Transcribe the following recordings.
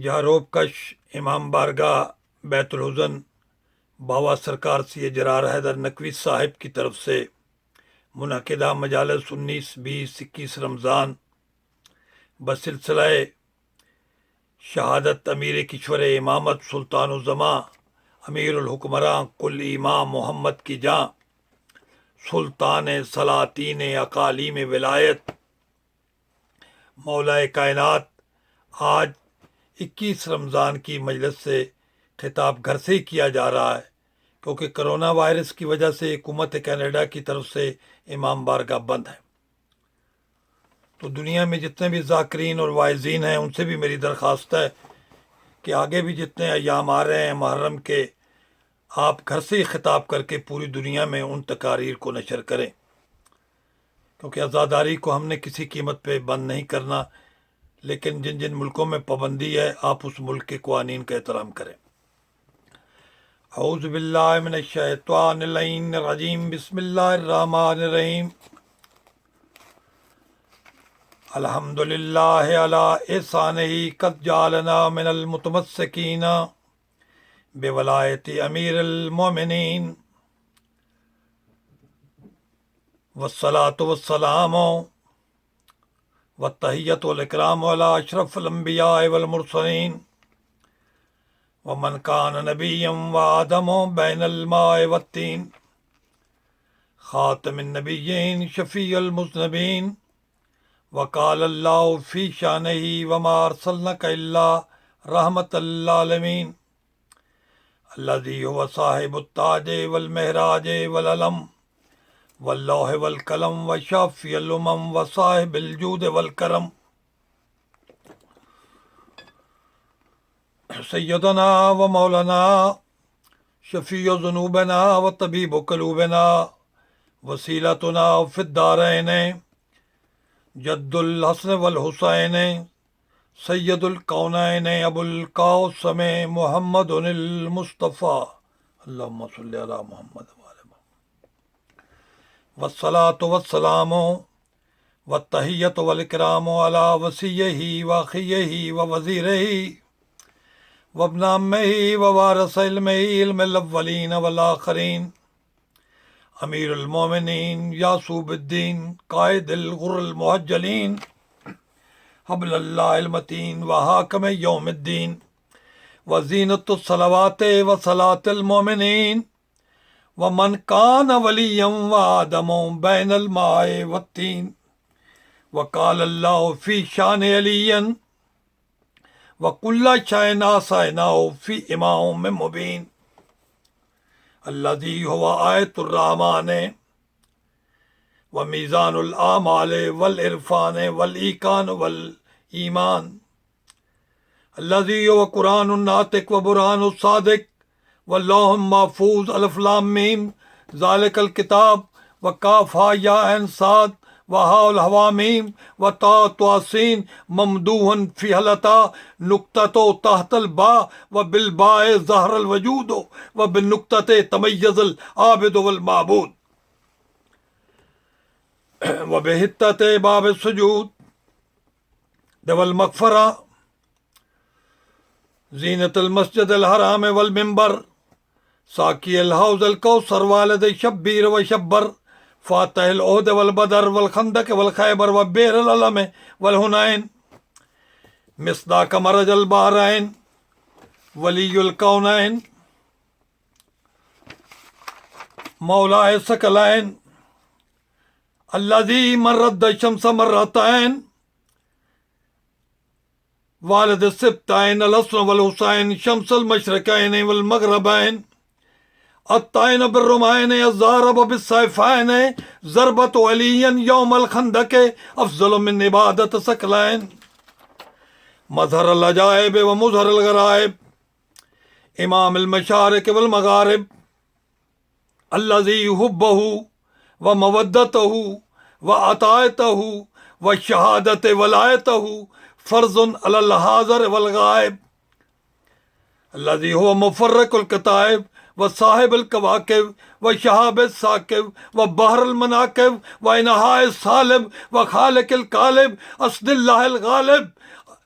جاروب کش امام بارگاہ بیت الحزن بابا سرکار سید جرار حیدر نقوی صاحب کی طرف سے منعقدہ مجالس 19، 20، 21 رمضان بسلسلہ شہادت امیر کشور امامت سلطان الزماں امیر الحکمراں کل امام محمد کی جاں سلطان سلاطین اقالیم ولایت مولا کائنات آج 21 رمضان کی مجلس سے خطاب گھر سے ہی کیا جا رہا ہے، کیونکہ کرونا وائرس کی وجہ سے حکومت کینیڈا کی طرف سے امام بارگاہ بند ہے۔ تو دنیا میں جتنے بھی ذاکرین اور واعظین ہیں ان سے بھی میری درخواست ہے کہ آگے بھی جتنے ایام آ رہے ہیں محرم کے، آپ گھر سے ہی خطاب کر کے پوری دنیا میں ان تقاریر کو نشر کریں، کیونکہ عزاداری کو ہم نے کسی قیمت پہ بند نہیں کرنا، لیکن جن جن ملکوں میں پابندی ہے آپ اس ملک کے قوانین کا احترام کریں۔ اعوذ باللہ من الشیطان اللعین الرجیم، بسم اللہ الرحمن الرحیم۔ الحمدللہ علی احسانہ قد جعلنا من المتمسکین بولایت امیر المومنین، والصلاة والسلام والتحیۃ والاکرام علی اشرف الانبیاء والمرسلین، ومن کان نبیا وآدم بین الماء والطین، خاتم النبیین شفیع المذنبین، وقال اللہ فی شانہ وما ارسلناک الا رحمۃ للعالمین، الذی هو صاحب التاج والمہراج والعلم واللوح والقلم وشافی الامم وصاحب الجود والکرم، سیدنا و مولانا شفیع ذنوبنا و طبیب قلوبنا وسیلتنا فی الدارین جد الحسن والحسین سید الکونین ابو القاسم محمد المصطفیٰ، اللہم صلی علی محمد وآل محمد، والصلاة والسلام والتحیۃ والاکرام علی وصیہ واخیہ ووزیرہ وابن عمہ ووارث علمہ علم الاولین والآخرین، امیر المومنین یعصوب الدین قائد الغر المحجلین، حبل اللہ المتین وحاکم یوم الدین، وزینت الصلوات وصلاة المومنین، ومن کان ولیا وآدم بین الماء والطین، وقال اللہ فی شان علی وکل شیء احصیناہ فی امام مبین، الذی هو آیۃ الرحمن ومیزان الاعمال والعرفان والایقان والایمان، الذی هو قرآن الناطق وبرہان الصادق واللوح المحفوظ، الف لام میم ذالک الکتاب وکاف ہا یا عین صاد وہا الحوامیم وطا تواسین ممدوحا فی حلتا نقطۃ تحت الباء وبالباء ظہر الوجود وبالنقطۃ تمیز العابد والمعبود، وبحتۃ باب السجود والمغفرہ، زینت المسجد الحرام والمنبر، ساقی الحوض الکوثر والد شبیر وشبر، فاتح العہد والبدر والخندق والخیبر وبئر العلم والحنین، مصداق مرج البحرین، ولی الکونین، مولا ثقلین، الذی من رد الشمس مرتین، والد السبتین الحسن والحسین، شمس المشرقین والمغربین، الطائن بالرمائن الضارب بالسیفین، ضربت علی یوم الخندق افضل من عبادت ثقلین، مظہر العجائب ومظہر الغرائب، امام المشارق والمغارب، الذی حبہ ومودتہ وعطایتہ وشہادت ولایتہ فرض علی الحاضر والغائب، الذی هو مفرق الکتائب وصاحب الکواکب وشہاب الثاقب وبحر المناقب وانہاء الثالب وخالق القالب، اسد اللہ الغالب،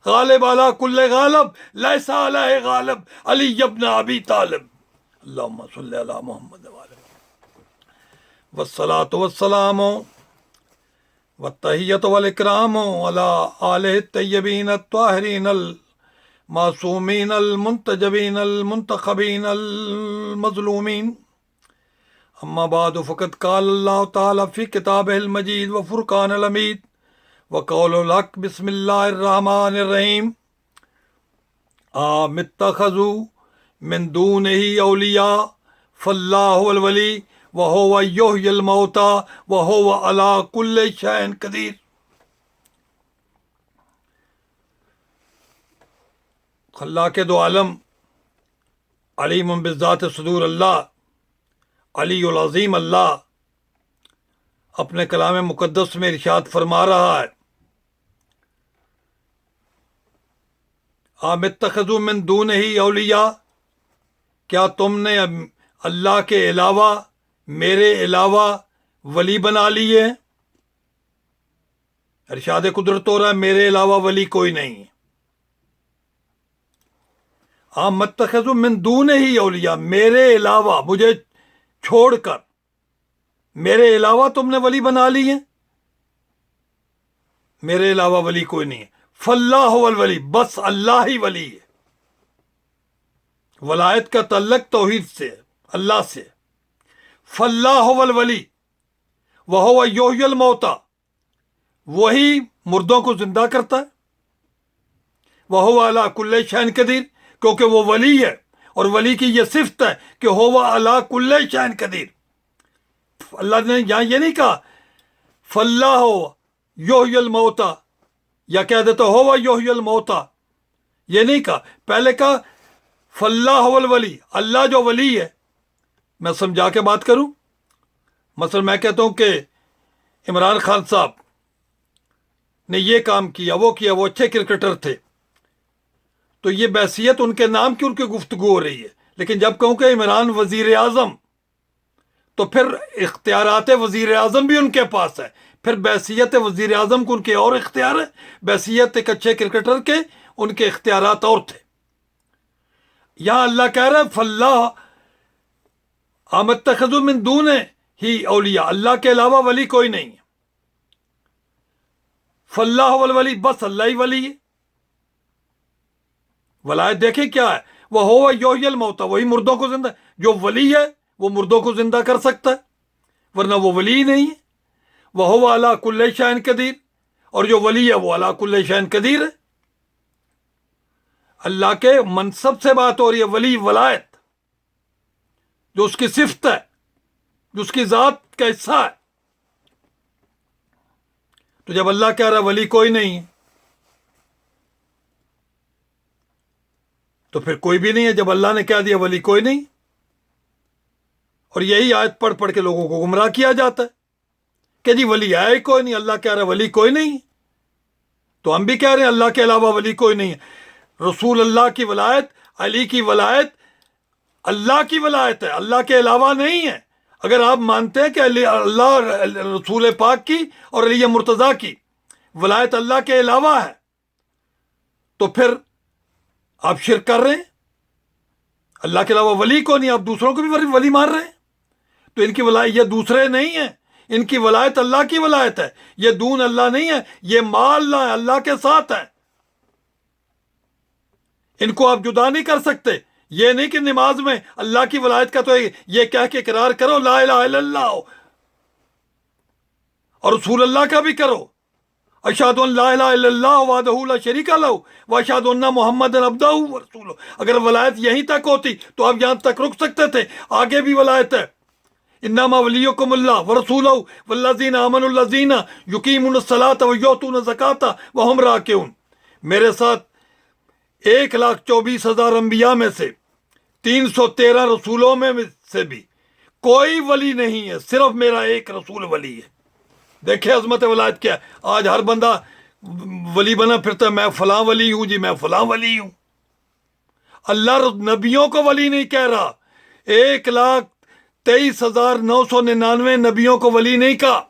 غالب علی کل غالب لیس علیہ غالب علی ابن ابی طالب اللہم صلی علی محمد والصلاة والسلام والتحیۃ والاکرام علی آلہ الطیبین الطاہرین المعصومین المنتجبین المنتخبین المظلومین اما بعد فقد قال اللہ تعالی فی کتابہ المجید وفرقان الحمید وقول الحق بسم اللہ الرحمن الرحیم ام اتخذوا من دونہ اولیاء فاللہ الولی وہو یحیی الموتى وہو علی کل شیء قدیر۔ خلاق دو عالم علیم بالذات صدور اللہ علی العظیم اللہ اپنے کلام مقدس میں ارشاد فرما رہا ہے ام اتخذوا من دونہ اولیاء، کیا تم نے اللہ کے علاوہ میرے علاوہ ولی بنا لیے؟ ارشاد قدرت ہو رہا ہے میرے علاوہ ولی کوئی نہیں ہے۔ ام اتخذوا من دونہ اولیاء، میرے علاوہ مجھے چھوڑ کر میرے علاوہ تم نے ولی بنا لی ہے؟ میرے علاوہ ولی کوئی نہیں ہے۔ فاللہ الولی، بس اللہ ہی ولی ہے۔ ولایت کا تعلق توحید سے، اللہ سے۔ فاللہ الولی وہو یحیی الموتى، وہی مردوں کو زندہ کرتا ہے۔ وہو علی کل شیء قدیر، کیونکہ وہ ولی ہے اور ولی کی یہ صفت ہے کہ ہو علی کل شیء قدیر۔ اللہ نے یہاں یہ نہیں کہا فاللہ یحیی الموتى یا کہہ دیتا ہو یحیی الموتى، یہ نہیں کہا، پہلے کہا فاللہ الولی، اللہ جو ولی ہے۔ میں سمجھا کے بات کروں، مثلا میں کہتا ہوں کہ عمران خان صاحب نے یہ کام کیا، وہ اچھے کرکٹر تھے، تو یہ بحثیت ان کے نام کی ان کی گفتگو ہو رہی ہے۔ لیکن جب کہوں کہ عمران وزیر اعظم، تو پھر اختیارات وزیر اعظم بھی ان کے پاس ہے، پھر بحثیت وزیر اعظم کو ان کے اور اختیار ہے، بحثیت ایک اچھے کرکٹر کے ان کے اختیارات اور تھے۔ یہاں اللہ کہہ رہا ہے فاللہ ام اتخذوا من دونہ ہی اولیاء، اللہ کے علاوہ ولی کوئی نہیں ہے۔ فاللہ الولی، بس اللہ ہی ولی ہے۔ ولایت دیکھیں کیا ہے، وہو یحیی الموتى، وہی مردوں کو زندہ، جو ولی ہے وہ مردوں کو زندہ کر سکتا ہے، ورنہ وہ ولی نہیں ہے۔ وہو علی کل شیء قدیر، اور جو ولی ہے وہ علی کل شیء قدیر ہے۔ اللہ کے منصب سے بات ہو رہی ہے، ولی ولایت جو اس کی صفت ہے، جو اس کی ذات کا حصہ ہے۔ تو جب اللہ کہہ رہا ہے ولی کوئی نہیں ہے، تو پھر کوئی بھی نہیں ہے جب اللہ نے کہہ دیا ولی کوئی نہیں۔ اور یہی آیت پڑھ پڑھ کے لوگوں کو گمراہ کیا جاتا ہے کہ جی ولی ہے ہی کوئی نہیں، اللہ کہہ رہا ہے ولی کوئی نہیں۔ تو ہم بھی کہہ رہے ہیں اللہ کے علاوہ ولی کوئی نہیں ہے۔ رسول اللہ کی ولایت، علی کی ولایت اللہ کی ولایت ہے، اللہ کے علاوہ نہیں ہے۔ اگر آپ مانتے ہیں کہ اللہ رسول پاک کی اور علی مرتضیٰ کی ولایت اللہ کے علاوہ ہے، تو پھر آپ شرک کر رہے ہیں۔ اللہ کے علاوہ ولی کو نہیں، آپ دوسروں کو بھی ولی مان رہے ہیں۔ تو ان کی ولایت، یہ دوسرے نہیں ہیں، ان کی ولایت اللہ کی ولایت ہے، یہ دون اللہ نہیں ہے، یہ مع اللہ ہے، اللہ کے ساتھ ہے۔ ان کو آپ جدا نہیں کر سکتے۔ یہ نہیں کہ نماز میں اللہ کی ولایت کا تو یہ کہہ کے اقرار کرو لا الہ الا اللہ، اور رسول اللہ کا بھی کرو اشہد ان لا الہ الا اللہ وحدہ لا شریک لہ واشہد ان محمد عبدہ ورسولہ۔ اگر ولایت یہیں تک ہوتی تو آپ یہاں تک رک سکتے تھے، آگے بھی ولایت ہے۔ انما ولیکم اللہ ورسولہ والذین آمنوا الذین یقیمون الصلاۃ ویؤتون الزکاۃ وہم راکعون۔ میرے ساتھ 1,24,000 انبیاء میں سے 313 رسولوں میں سے بھی کوئی ولی نہیں ہے، صرف میرا ایک رسول ولی ہے۔ دیکھیں عظمت ولایت کیا ہے۔ آج ہر بندہ ولی بنا پھرتا ہے، میں فلاں ولی ہوں جی، میں فلاں ولی ہوں۔ اللہ نبیوں کو ولی نہیں کہہ رہا، 1,23,999 نبیوں کو ولی نہیں کہا،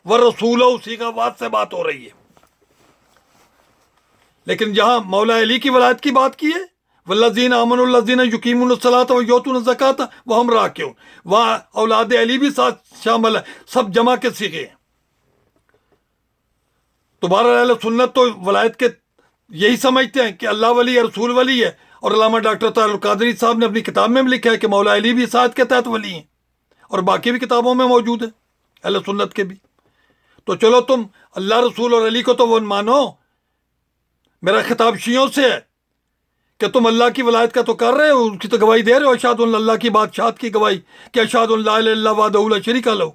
وہ رسولوں، اسی کا بات سے بات ہو رہی ہے۔ لیکن جہاں مولا علی کی ولایت کی بات کی ہے، والذین آمنوا الذین یقیمون الصلاۃ ویؤتون الزکاۃ وہم راکعون، وہاں اولاد علی بھی ساتھ شامل ہے، سب جمع کے صیغے ہیں۔ تو بہرحال اہل سنت تو ولایت کے یہی سمجھتے ہیں کہ اللہ ولی ہے، رسول ولی ہے، اور علامہ ڈاکٹر طاہر القادری صاحب نے اپنی کتاب میں بھی لکھا ہے کہ مولا علی بھی اساعت کے تحت ولی ہیں، اور باقی بھی کتابوں میں موجود ہے اہل سنت کے بھی۔ تو چلو تم اللہ، رسول اور علی کو تو وہ مانو، میرا خطاب شیعوں سے ہے کہ تم اللہ کی ولایت کا تو کر رہے ہو، اس کی تو گواہی دے رہے ہو، اشہد ان اللہ کی بادشاہت کی گواہی کہ اشہد ان لا الہ الا اللہ وحدہ لا شریک لہ،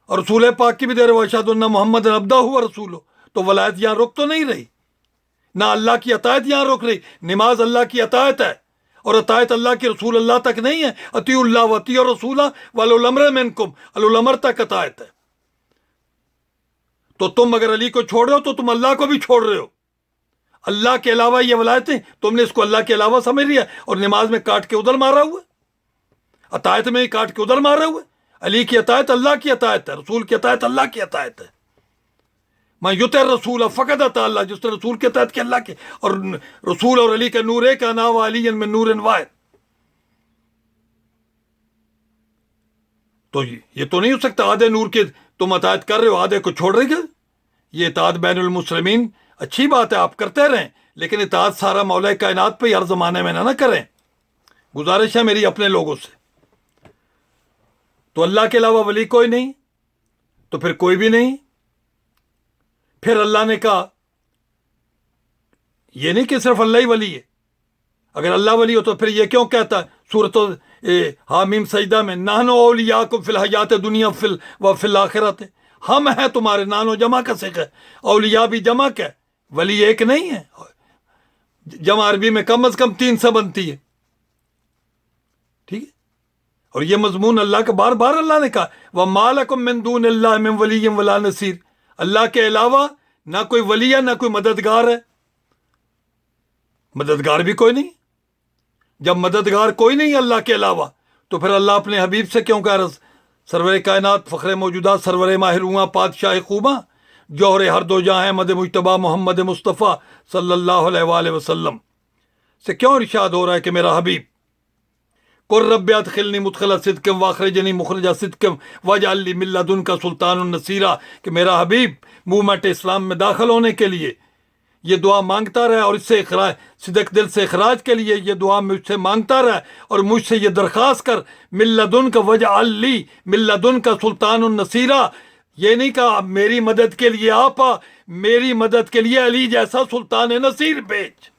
اور رسول پاک کی بھی دے رہے ہو اشہد ان محمد عبدہ و رسولہ۔ تو ولایت یہاں رک تو نہیں رہی، نہ اللہ کی اطاعت یہاں رک رہی۔ نماز اللہ کی اطاعت ہے، اور اطاعت اللہ کے رسول اللہ تک نہیں ہے، اطیعوا اللہ واطیعوا الرسول واولی الامر منکم، اولو الامر تک اطاعت ہے۔ تو تم اگر علی کو چھوڑ رہے ہو تو تم اللہ کو بھی چھوڑ رہے ہو۔ اللہ کے علاوہ یہ ولایتیں تم نے اس کو اللہ کے علاوہ سمجھ لیا، اور نماز میں کاٹ کے ادھر مارا ہوا ہے، اطاعت میں ہی کاٹ کے ادھر مارا ہوا ہے۔ علی کی اطاعت اللہ کی اطاعت ہے، رسول کی اطاعت اللہ کی اطاعت ہے۔ میں یطع الرسول فقد اطاع اللہ، جس نے رسول کی اطاعت کی اللہ کی، اور رسول اور علی کا نور ایک، انا وعلی من نور واحد۔ تو یہ تو نہیں ہو سکتا آدھے نور کے تم اطاعت کر رہے ہو، آدھے کو چھوڑ رہے گا۔ یہ اطاعت بین المسلمین اچھی بات ہے، آپ کرتے رہیں، لیکن اطاعت سارا مولا کائنات پہ ہر زمانے میں نہ کریں۔ گزارش ہے میری اپنے لوگوں سے۔ تو اللہ کے علاوہ ولی کوئی نہیں، تو پھر کوئی بھی نہیں۔ پھر اللہ نے کہا یہ نہیں کہ صرف اللہ ہی ولی ہے، اگر اللہ ولی ہو تو پھر یہ کیوں کہتا ہے سورۃ حامیم سجدہ میں، نحن اولیاءکم فی الحیات دنیا و فی الآخرۃ، ہم ہیں تمہارے، نانو جمع کا صیغہ ہے، اولیاء بھی جمع کا ہے، ولی ایک نہیں ہے۔ جمع عربی میں کم از کم 3 سے بنتی ہے، ٹھیک ہے۔ اور یہ مضمون اللہ کا بار بار اللہ نے کہا، وَمَا لَكُم مِّن دُونِ اللَّهِ مِن وَلِيٍّ وَلَا نَصِيرٍ، اللہ کے علاوہ نہ کوئی ولی ہے، نہ کوئی مددگار ہے۔ مددگار بھی کوئی نہیں۔ جب مددگار کوئی نہیں اللہ کے علاوہ، تو پھر اللہ اپنے حبیب سے کیوں کہہ رہا، سرور کائنات، فخر موجودات، سرور ماہرواں، پادشاہ خوباں، جوہر ہر دو جہاں، احمد مجتبیٰ محمد مصطفیٰ صلی اللہ علیہ وآلہ وسلم سے کیوں ارشاد ہو رہا ہے کہ میرا حبیب، قل رب ادخلنی مدخل صدق واخرجنی مخرج صدق واجعل لی من لدنک سلطان نصیرا، کہ میرا حبیب موومنٹ اسلام میں داخل ہونے کے لیے یہ دعا مانگتا رہے، اور اس سے اخراج، صدق دل سے اخراج کے لیے یہ دعا مجھ سے مانگتا رہے، اور مجھ سے یہ درخواست کر، من لدنک واجعل لی من لدنک سلطان نصیرا، یہ نہیں کہا میری مدد کے لیے آپ آ، میری مدد کے لیے علی جیسا سلطان نصیر بھیج۔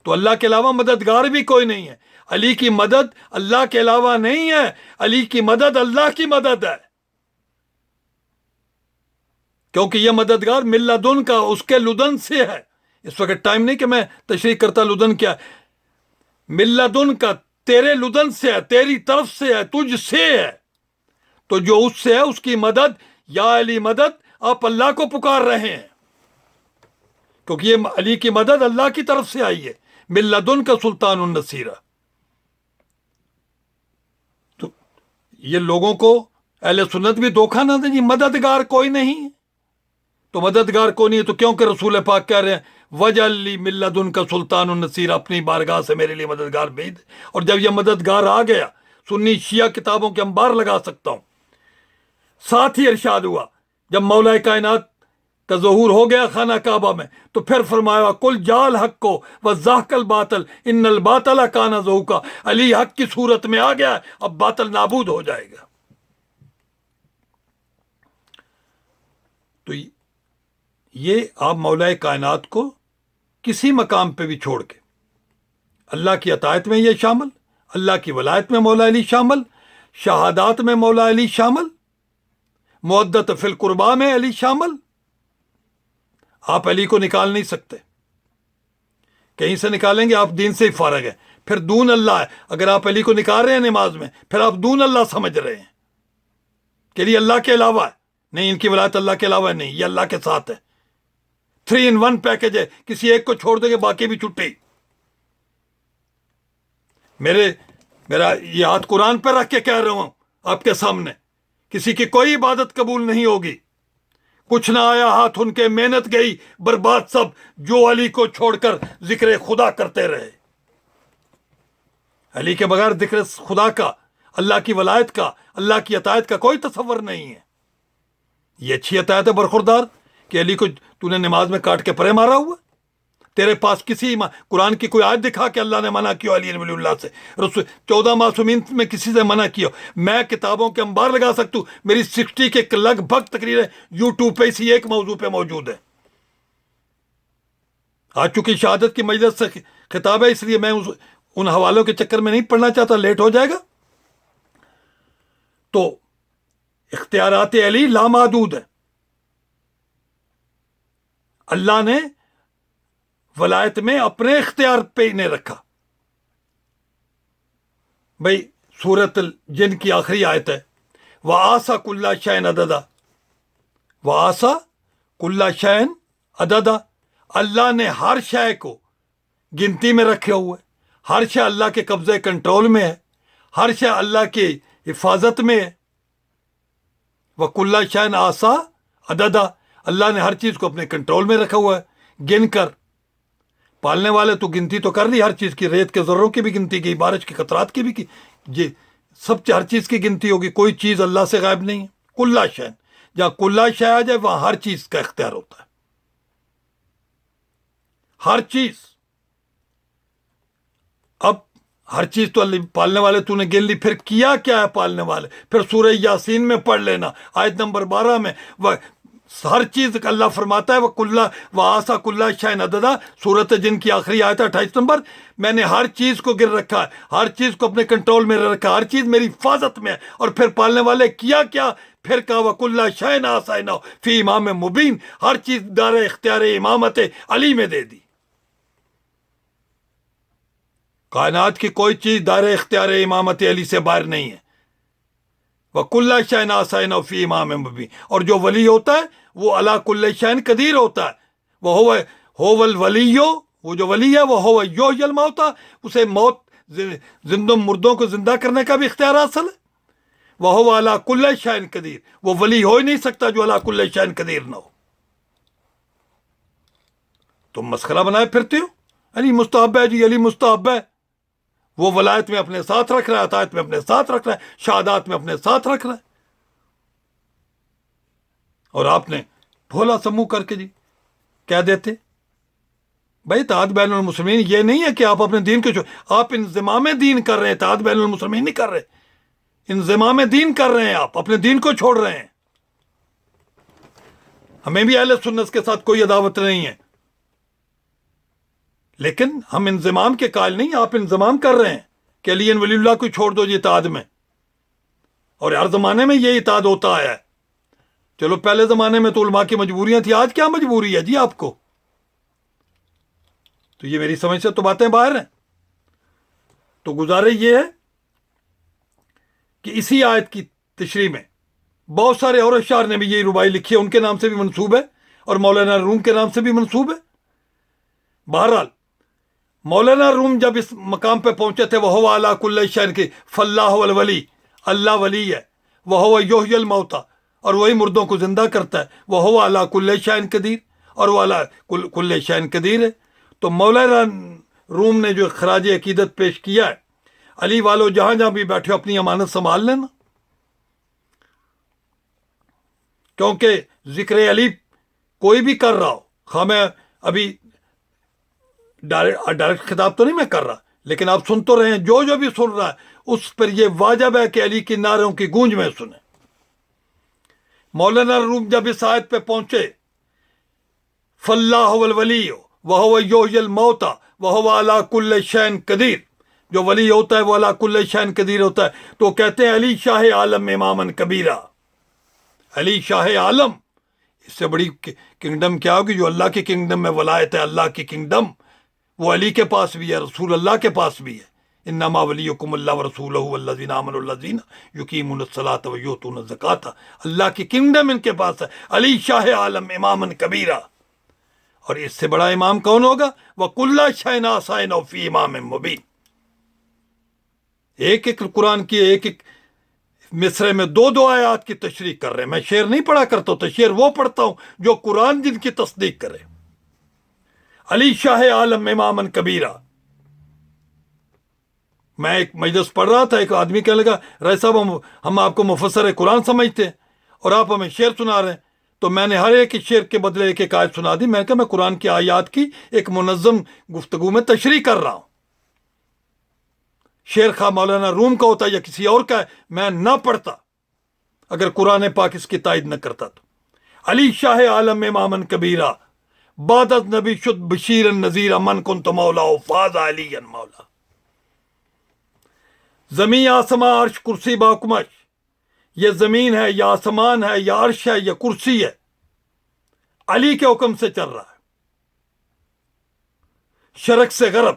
تو اللہ کے علاوہ مددگار بھی کوئی نہیں ہے۔ علی کی مدد اللہ کے علاوہ نہیں ہے، علی کی مدد اللہ کی مدد ہے، کیونکہ یہ مددگار من لدن کا، اس کے لدن سے ہے۔ اس وقت ٹائم نہیں کہ میں تشریح کرتا لدن کیا، من لدن کا تیرے لدن سے ہے، تیری طرف سے ہے، تجھ سے ہے۔ تو جو اس سے ہے اس کی مدد، یا علی مدد، آپ اللہ کو پکار رہے ہیں، کیونکہ یہ علی کی مدد اللہ کی طرف سے آئی ہے، من لدن کا سلطان النصیرہ۔ تو یہ لوگوں کو اہل سنت بھی دھوکہ نہ دیں جی مددگار کوئی نہیں، تو مددگار کوئی نہیں ہے تو کیوں کہ رسول پاک کہہ رہے ہیں وجعل لی من لدنک سلطان النصیر، اپنی بارگاہ سے میرے لیے مددگار بھیج دے۔ اور جب یہ مددگار آ گیا، سنی شیعہ کتابوں کے انبار لگا سکتا ہوں، ساتھ ہی ارشاد ہوا جب مولا کائنات کا ظہور ہو گیا خانہ کعبہ میں، تو پھر فرمایا کل جال حق کو وزاق الباطل ان الباطل کان زہوقا، علی حق کی صورت میں آ گیا، اب باطل نابود ہو جائے گا۔ تو یہ آپ مولا کائنات کو کسی مقام پہ بھی چھوڑ کے، اللہ کی اطاعت میں یہ شامل، اللہ کی ولایت میں مولا علی شامل، شہادات میں مولا علی شامل، مودت فی القربا میں علی شامل، آپ علی کو نکال نہیں سکتے، کہیں سے نکالیں گے آپ دین سے ہی فارغ ہیں، پھر دون اللہ ہے۔ اگر آپ علی کو نکال رہے ہیں نماز میں، پھر آپ دون اللہ سمجھ رہے ہیں کہ یہ اللہ کے علاوہ ہے، نہیں، ان کی ولایت اللہ کے علاوہ ہے، نہیں، یہ اللہ کے ساتھ ہے، 3 in 1 پیکج ہے، کسی ایک کو چھوڑ دیں گے باقی بھی چھٹی۔ میرا یہ ہاتھ قرآن پہ رکھ کے کہہ رہا ہوں آپ کے سامنے، کسی کی کوئی عبادت قبول نہیں ہوگی، کچھ نہ آیا ہاتھ ان کے، محنت گئی برباد سب، جو علی کو چھوڑ کر ذکر خدا کرتے رہے۔ علی کے بغیر ذکر خدا کا، اللہ کی ولایت کا، اللہ کی عطایت کا کوئی تصور نہیں ہے۔ یہ اچھی عطایت ہے برخوردار کہ علی کو تو نے نماز میں کاٹ کے پرے مارا ہوا؟ تیرے پاس کسی قرآن کی کوئی آیت دکھا کہ اللہ نے منع کیا علی ولی اللہ سے، 14 معصومین میں کسی سے منع کیا؟ میں کتابوں کے انبار لگا سکتا ہوں، میری 60 کے لگ بھگ تقریریں یوٹیوب پہ اسی ایک موضوع پہ موجود ہے۔ آج چونکہ شہادت کی مجلس سے خطاب ہے، اس لیے میں ان حوالوں کے چکر میں نہیں پڑھنا چاہتا، لیٹ ہو جائے گا۔ تو اختیارات علی لامحدود ہے۔ اللہ نے ولایت میں اپنے اختیار پہ انہیں رکھا۔ بھائی سورۃ الجن کی آخری آیت ہے، وَآسَا كُلَّ شَيْءٍ عَدَدًا، وَآسَا كُلَّ شَيْءٍ عَدَدًا، اللہ نے ہر شے کو گنتی میں رکھے ہوئے، ہر شے اللہ کے قبضے کنٹرول میں ہے، ہر شے اللہ کی حفاظت میں ہے۔ وَكُلَّ شَيْءٍ آسَا عَدَدًا، اللہ نے ہر چیز کو اپنے کنٹرول میں رکھا ہوا ہے گن کر۔ پالنے والے تو گنتی تو کر لی ہر چیز کی، ریت کے ذروں کی بھی گنتی کی، بارش کے قطرات کی بھی کی، یہ سب ہر چیز کی گنتی ہوگی، کوئی چیز اللہ سے غائب نہیں ہے۔ کلّا شے، جہاں کلّا شے آ جائے وہاں ہر چیز کا اختیار ہوتا ہے، ہر چیز۔ اب ہر چیز تو اللہ پالنے والے تو نے گن لی، پھر کیا کیا ہے پالنے والے؟ پھر سورہ یاسین میں پڑھ لینا آیت نمبر 12 میں، ہر چیز کا اللہ فرماتا ہے وَآسَا كُلَّ شَيْءٍ عَدَدًا، سورۃ جن کی آخری آیت ہے 28 نمبر، میں نے ہر چیز کو گر رکھا ہے، ہر چیز کو اپنے کنٹرول میں رکھا ہے، ہر چیز میری حفاظت میں ہے۔ اور پھر پالنے والے کیا کیا؟ پھر کہا وَكُلَّ شَيْءٍ أَحْصَيْنَاهُ فِي إِمَامٍ مُبِينٍ، ہر چیز دار اختیار امامت علی میں دے دی۔ کائنات کی کوئی چیز دار اختیار امامت علی سے باہر نہیں ہے۔ وَكُلَّ شَيْءٍ أَحْصَيْنَاهُ فِي إِمَامٍ مُبِينٍ، اور جو ولی ہوتا ہے وہ عَلَىٰ كُلِّ شَيْءٍ قدیر ہوتا ہے۔ هو الولی، وہ جو ولی ہے وہ هو یحیی الموتیٰ، اسے موت زندوں مردوں کو زندہ کرنے کا بھی اختیار حاصل ہے۔ وَهُوَ عَلَىٰ كُلِّ شَيْءٍ قدیر، وہ ولی ہو ہی نہیں سکتا جو عَلَىٰ كُلِّ شَيْءٍ قدیر نہ ہو۔ تم مسخرہ بنائے پھرتے ہو، علی مستحب ہے جی، علی مستحب ہے۔ وہ ولایت میں اپنے ساتھ رکھ رہا ہے، عطایت میں اپنے ساتھ رکھ رہا ہے، شہادات میں اپنے ساتھ رکھ رہا ہے، اور آپ نے بھولا سا منہ کر کے جی کہہ دیتے۔ بھائی اتحاد بین المسلمین یہ نہیں ہے کہ آپ اپنے دین کو آپ انضمام دین کر رہے ہیں، اتحاد بین المسلمین نہیں کر رہے، انضمام دین کر رہے ہیں، آپ اپنے دین کو چھوڑ رہے ہیں۔ ہمیں بھی اہل سنت کے ساتھ کوئی عداوت نہیں ہے، لیکن ہم انضمام کے قائل نہیں، آپ انضمام کر رہے ہیں کہ علی ولی اللہ کو چھوڑ دو جی اتحاد میں، اور ہر زمانے میں یہ اتحاد ہوتا آیا ہے۔ چلو پہلے زمانے میں تو علماء کی مجبوریاں تھی، آج کیا مجبوری ہے جی آپ کو؟ تو یہ میری سمجھ سے تو باتیں باہر ہیں۔ تو گزارش یہ ہے کہ اسی آیت کی تشریح میں بہت سارے اور اشعار نے بھی یہی ربائی لکھی ہے، ان کے نام سے بھی منسوب ہے، اور مولانا روم کے نام سے بھی منسوب ہے۔ بہرحال مولانا روم جب اس مقام پہ پہنچے تھے، وَهُوَ عَلَىٰ كُلِّ شَيْءٍ قدیر، فَاللَّهُ الْوَلِيُّ، اللہ ولی ہے، وَهُوَ يُحْيِي الْمَوْتَىٰ، اور وہی مردوں کو زندہ کرتا ہے، وَهُوَ عَلَىٰ كُلِّ شَيْءٍ قدیر، اور وہ عَلَىٰ كُلِّ شَيْءٍ قدیر ہے۔ تو مولانا روم نے جو خراج عقیدت پیش کیا ہے، علی والو جہاں جہاں بھی بیٹھے ہو اپنی امانت سنبھال لینا، کیونکہ ذکر علی کوئی بھی کر رہا ہو، خواہ میں ابھی ڈائریکٹ خطاب تو نہیں میں کر رہا، لیکن آپ سن تو رہے ہیں، جو جو بھی سن رہا ہے اس پر یہ واجب ہے کہ علی کی نعروں کی گونج میں سنیں۔ مولانا روم جب اس آیت پہ پہنچے، فَاللَّهُ الْوَلِيُّ وَهُوَ يُحْيِي الْمَوْتَىٰ وَهُوَ عَلَىٰ كُلِّ شَيْءٍ قدیر، جو ولی ہوتا ہے وہ عَلَىٰ كُلِّ شَيْءٍ قدیر ہوتا ہے، تو کہتے ہیں علی شاہ عالم اماماً کبیرہ، علی شاہ عالم، اس سے بڑی کنگڈم کیا ہوگی؟ جو اللہ کی کنگڈم میں ولایت ہے، اللہ کی کنگڈم وہ علی کے پاس بھی ہے، رسول اللہ کے پاس بھی ہے۔ انما ولیکم اللہ ورسولہ والذین آمنوا الذین یقیمون الصلاۃ ویؤتون الزکاۃ، اللہ کی کنگڈم ان کے پاس ہے، علی شاہ عالم اماماً کبیرہ۔ اور اس سے بڑا امام کون ہوگا؟ وَكُلَّ شَيْءٍ أَحْصَيْنَاهُ فِي إِمَامٍ مُبِينٍ۔ ایک ایک قرآن کی ایک ایک مصرے میں دو دو آیات کی تشریح کر رہے ہیں. میں شعر نہیں پڑھا کرتا ہوں، تو شعر وہ پڑھتا ہوں جو قرآن جن کی تصدیق کرے. علی شاہ عالم امامن کبیرہ. میں ایک مجلس پڑھ رہا تھا، ایک آدمی کہنے لگا رائے صاحب ہم آپ کو مفسر قرآن سمجھتے ہیں اور آپ ہمیں شعر سنا رہے ہیں. تو میں نے ہر ایک شعر کے بدلے ایک ایک آیت سنا دی. میں نے کہا میں قرآن کی آیات کی ایک منظم گفتگو میں تشریح کر رہا ہوں. شعر خواہ مولانا روم کا ہوتا یا کسی اور کا ہے، میں نہ پڑھتا اگر قرآن پاک اس کی تائید نہ کرتا. تو علی شاہ عالم امامن کبیرہ بعد از نبی شد بشیر نذیر من کنت مولا فاز علی مولا. زمین آسمان عرش کرسی باکمش. یہ زمین ہے یا آسمان ہے یا عرش ہے یا کرسی ہے، علی کے حکم سے چل رہا ہے. شرق سے غرب،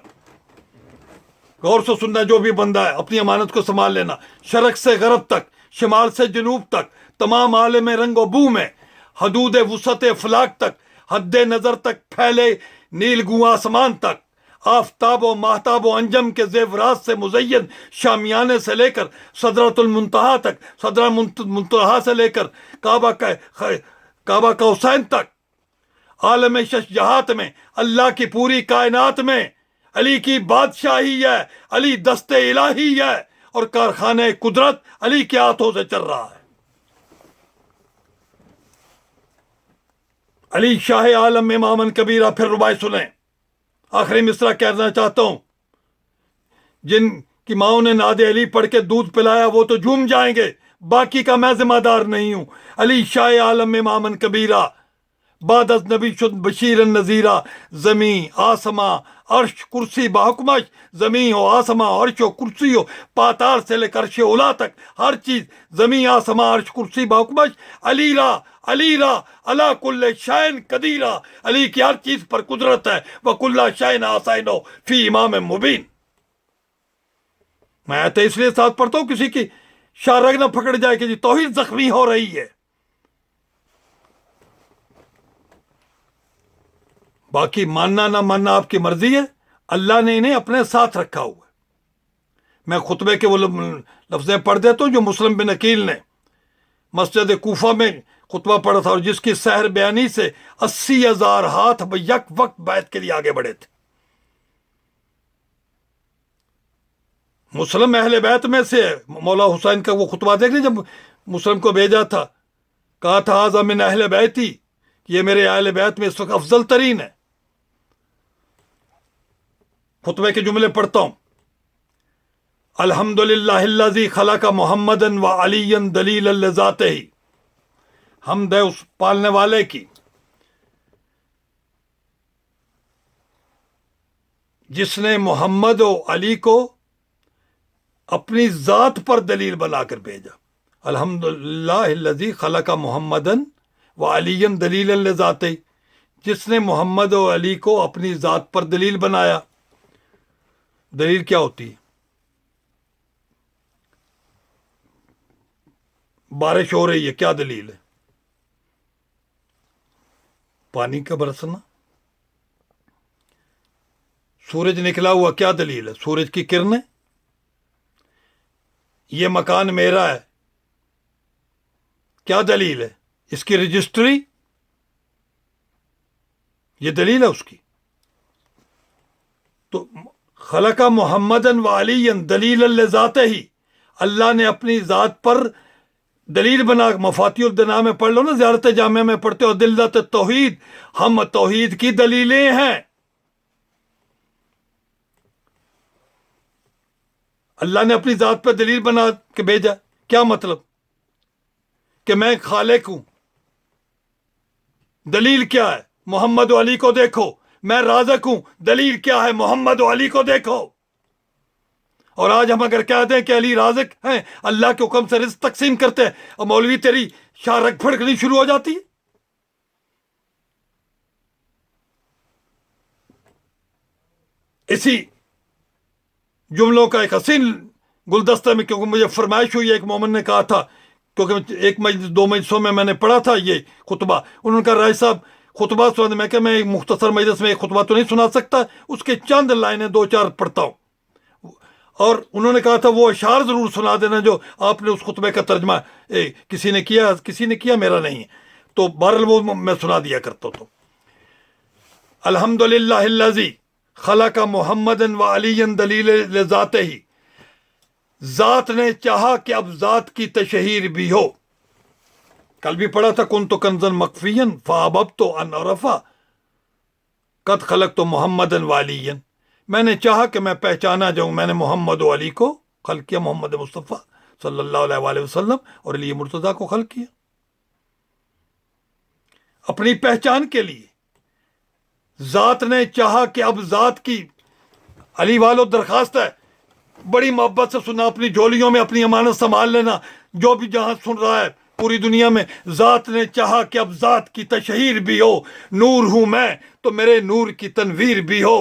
غور سے سننا جو بھی بندہ ہے، اپنی امانت کو سنبھال لینا. شرق سے غرب تک، شمال سے جنوب تک، تمام عالم رنگ و بو میں، حدود وسعت افلاک تک، حد نظر تک پھیلے نیل گوں آسمان تک، آفتاب و ماہتاب و انجم کے زیورات سے مزین شامیانے سے لے کر صدرۃ المنتہا تک، صدرہ منتہا سے لے کر کعبہ قوسین تک، عالم شش جہات میں، اللہ کی پوری کائنات میں علی کی بادشاہی ہے، علی دست الہی ہے، اور کارخانہ قدرت علی کے ہاتھوں سے چل رہا ہے. علی شاہ عالم امامن کبیرہ. پھر ربائی سنیں، آخری مصرع کہنا چاہتا ہوں. جن کی ماؤں نے ناد علی پڑھ کے دودھ پلایا وہ تو جھوم جائیں گے، باقی کا میں ذمہ دار نہیں ہوں. علی شاہ عالم امامن کبیرہ بعد از نبی شد بشیر نذیرہ. زمین آسماں عرش کرسی بحکمش. زمین ہو آسماں عرش و کرسی ہو، پاتال سے لے کر عرش اولا تک ہر چیز، زمین آسماں عرش کرسی بحکمش. علی را علی را علی کل شین قدیرہ. علی کی ہر چیز پر قدرت ہے. وکل شین آسائن فی امام مبین. میں تو اس لیے ساتھ پڑھتا ہوں کسی کی شارگ نہ پکڑ جائے کہ جی توحید زخمی ہو رہی ہے. باقی ماننا نہ ماننا آپ کی مرضی ہے. اللہ نے انہیں اپنے ساتھ رکھا ہوا ہے. میں خطبے کے وہ لفظیں پڑھ دیتا ہوں جو مسلم بن عقیل نے مسجد کوفہ میں خطبہ پڑھا تھا، اور جس کی سحر بیانی سے 80,000 ہاتھ یک وقت بیعت کے لیے آگے بڑھے تھے. مسلم اہل بیت میں سے مولا حسین کا وہ خطبہ دیکھ لیں، جب مسلم کو بھیجا تھا، کہا تھا ھذا من اہل بیتی، یہ میرے اہل بیت میں اس وقت افضل ترین ہے. خطبے کے جملے پڑھتا ہوں. الحمدللہ الذی خلق محمدا وعلیا دلیلا لذاتہ. حمد ہے اس پالنے والے کی جس نے محمد و علی کو اپنی ذات پر دلیل بنا کر بھیجا. الحمدللہ الذی خلق محمدا وعلیا دلیلا لذاتہ. جس نے محمد و علی کو اپنی ذات پر دلیل بنایا. دلیل کیا ہوتی ہے؟ بارش ہو رہی ہے، کیا دلیل ہے؟ پانی کا برسنا. سورج نکلا ہوا، کیا دلیل ہے؟ سورج کی کرنیں. یہ مکان میرا ہے، کیا دلیل ہے؟ اس کی رجسٹری، یہ دلیل ہے اس کی. تو خلق محمدا وعلیا دلیلا لذاتہ. اللہ نے اپنی ذات پر دلیل بنا. مفاتیح الدنا میں پڑھ لو نا، زیارت جامعہ میں پڑھتے ہو دلت توحید، ہم توحید کی دلیلیں ہیں. اللہ نے اپنی ذات پر دلیل بنا کے بھیجا. کیا مطلب؟ کہ میں خالق ہوں. دلیل کیا ہے؟ محمد و علی کو دیکھو. میں رازق ہوں. دلیل کیا ہے؟ محمد و علی کو دیکھو. اور آج ہم اگر کہہ دیں کہ علی رازق ہیں، اللہ کے حکم سے رزق تقسیم کرتے ہیں، اور مولوی تیری شارک پھڑکنی شروع ہو جاتی ہے. اسی جملوں کا ایک حسین گلدستہ میں، کیونکہ مجھے فرمائش ہوئی، ایک مومن نے کہا تھا، کیونکہ ایک مجلس 2 مجلسوں میں نے پڑھا تھا یہ خطبہ. انہوں نے کہا رائی صاحب خطبہ سنا. میں کہ میں ایک مختصر مجلس میں ایک خطبہ تو نہیں سنا سکتا، اس کے چند لائنیں 2-4 پڑھتا ہوں. اور انہوں نے کہا تھا وہ اشعار ضرور سنا دینا جو آپ نے اس خطبے کا ترجمہ کسی نے کیا میرا نہیں ہے، تو بہرحال وہ میں سنا دیا کرتا تو الحمدللہ الذی خلق محمد و علی دلیل لذاتہ، ذات نے چاہا کہ اب ذات کی تشہیر بھی ہو. کل بھی پڑھا تھا کن تو کنزن مخفین فاحببت ان عرفا قد خلقت محمد و علی، میں نے چاہا کہ میں پہچانا جاؤں، میں نے محمد و علی کو خلق کیا، محمد مصطفیٰ صلی اللہ علیہ وآلہ وسلم اور علی مرتضیٰ کو خلق کیا اپنی پہچان کے لیے. ذات نے چاہا کہ اب ذات کی، علی والو درخواست ہے بڑی محبت سے سننا، اپنی جھولیوں میں اپنی امانت سنبھال لینا، جو بھی جہاں سن رہا ہے پوری دنیا میں. ذات نے چاہا کہ اب ذات کی تشہیر بھی ہو، نور ہوں میں تو میرے نور کی تنویر بھی ہو،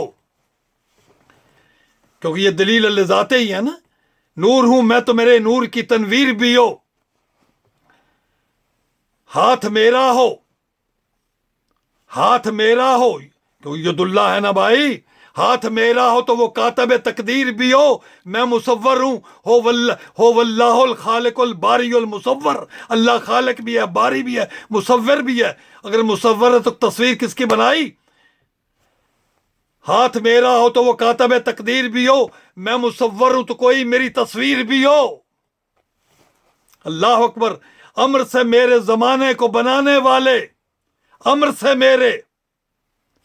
کیونکہ یہ دلیل اللہ ذات ہی ہے نا. نور ہوں میں تو میرے نور کی تنویر بھی ہو. ہاتھ میرا ہو، ہاتھ میرا ہو، کیونکہ ید اللہ ہے نا بھائی. ہاتھ میرا ہو تو وہ کاتب تقدیر بھی ہو، میں مصور ہوں، ہو واللہ الخالق الباری المصور. اللہ خالق بھی ہے، باری بھی ہے، مصور بھی ہے. اگر مصور ہے تو تصویر کس کی بنائی؟ ہاتھ میرا ہو تو وہ کاتب تقدیر بھی ہو، میں مصور ہوں تو کوئی میری تصویر بھی ہو. اللہ اکبر. امر سے میرے زمانے کو بنانے والے، امر سے میرے،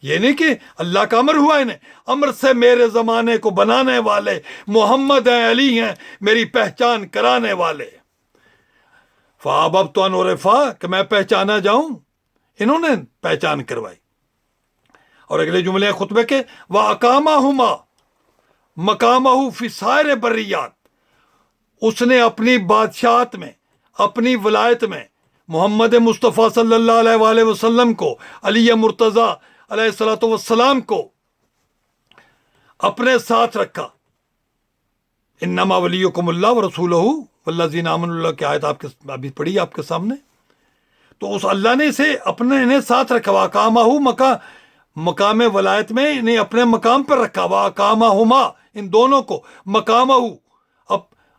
یہ نہیں کہ اللہ کا امر ہوا انہیں، امر سے میرے زمانے کو بنانے والے محمد ہیں، علی ہیں، میری پہچان کرانے والے. فَأَحْبَبْتُ أَنْ أُعْرَفَ، کہ میں پہچانا جاؤں، انہوں نے پہچان کروائی. اور اگلے جملے خطبے کے وَأَقَامَهُمَا مَقَامَهُ فِي سَائِرِ بَرِّيَّاتِ، اس نے اپنی بادشاہت میں، اپنی ولایت میں محمد مصطفیٰ صلی اللہ علیہ وآلہ وسلم کو، علی مرتضیٰ علیہ الصلوۃ والسلام کو اپنے ساتھ رکھا. انما ولیکم اللہ ورسولہ والذین آمنوا، اللہ کی آیت آپ کے ابھی پڑھی آپ کے سامنے. تو اس اللہ نے اسے انہیں ساتھ رکھا. وَأَقَامَهُ، مقام ولایت میں انہیں اپنے مقام پر رکھا. وَأَقَامَهُمَا، ان دونوں کو، مقامہ،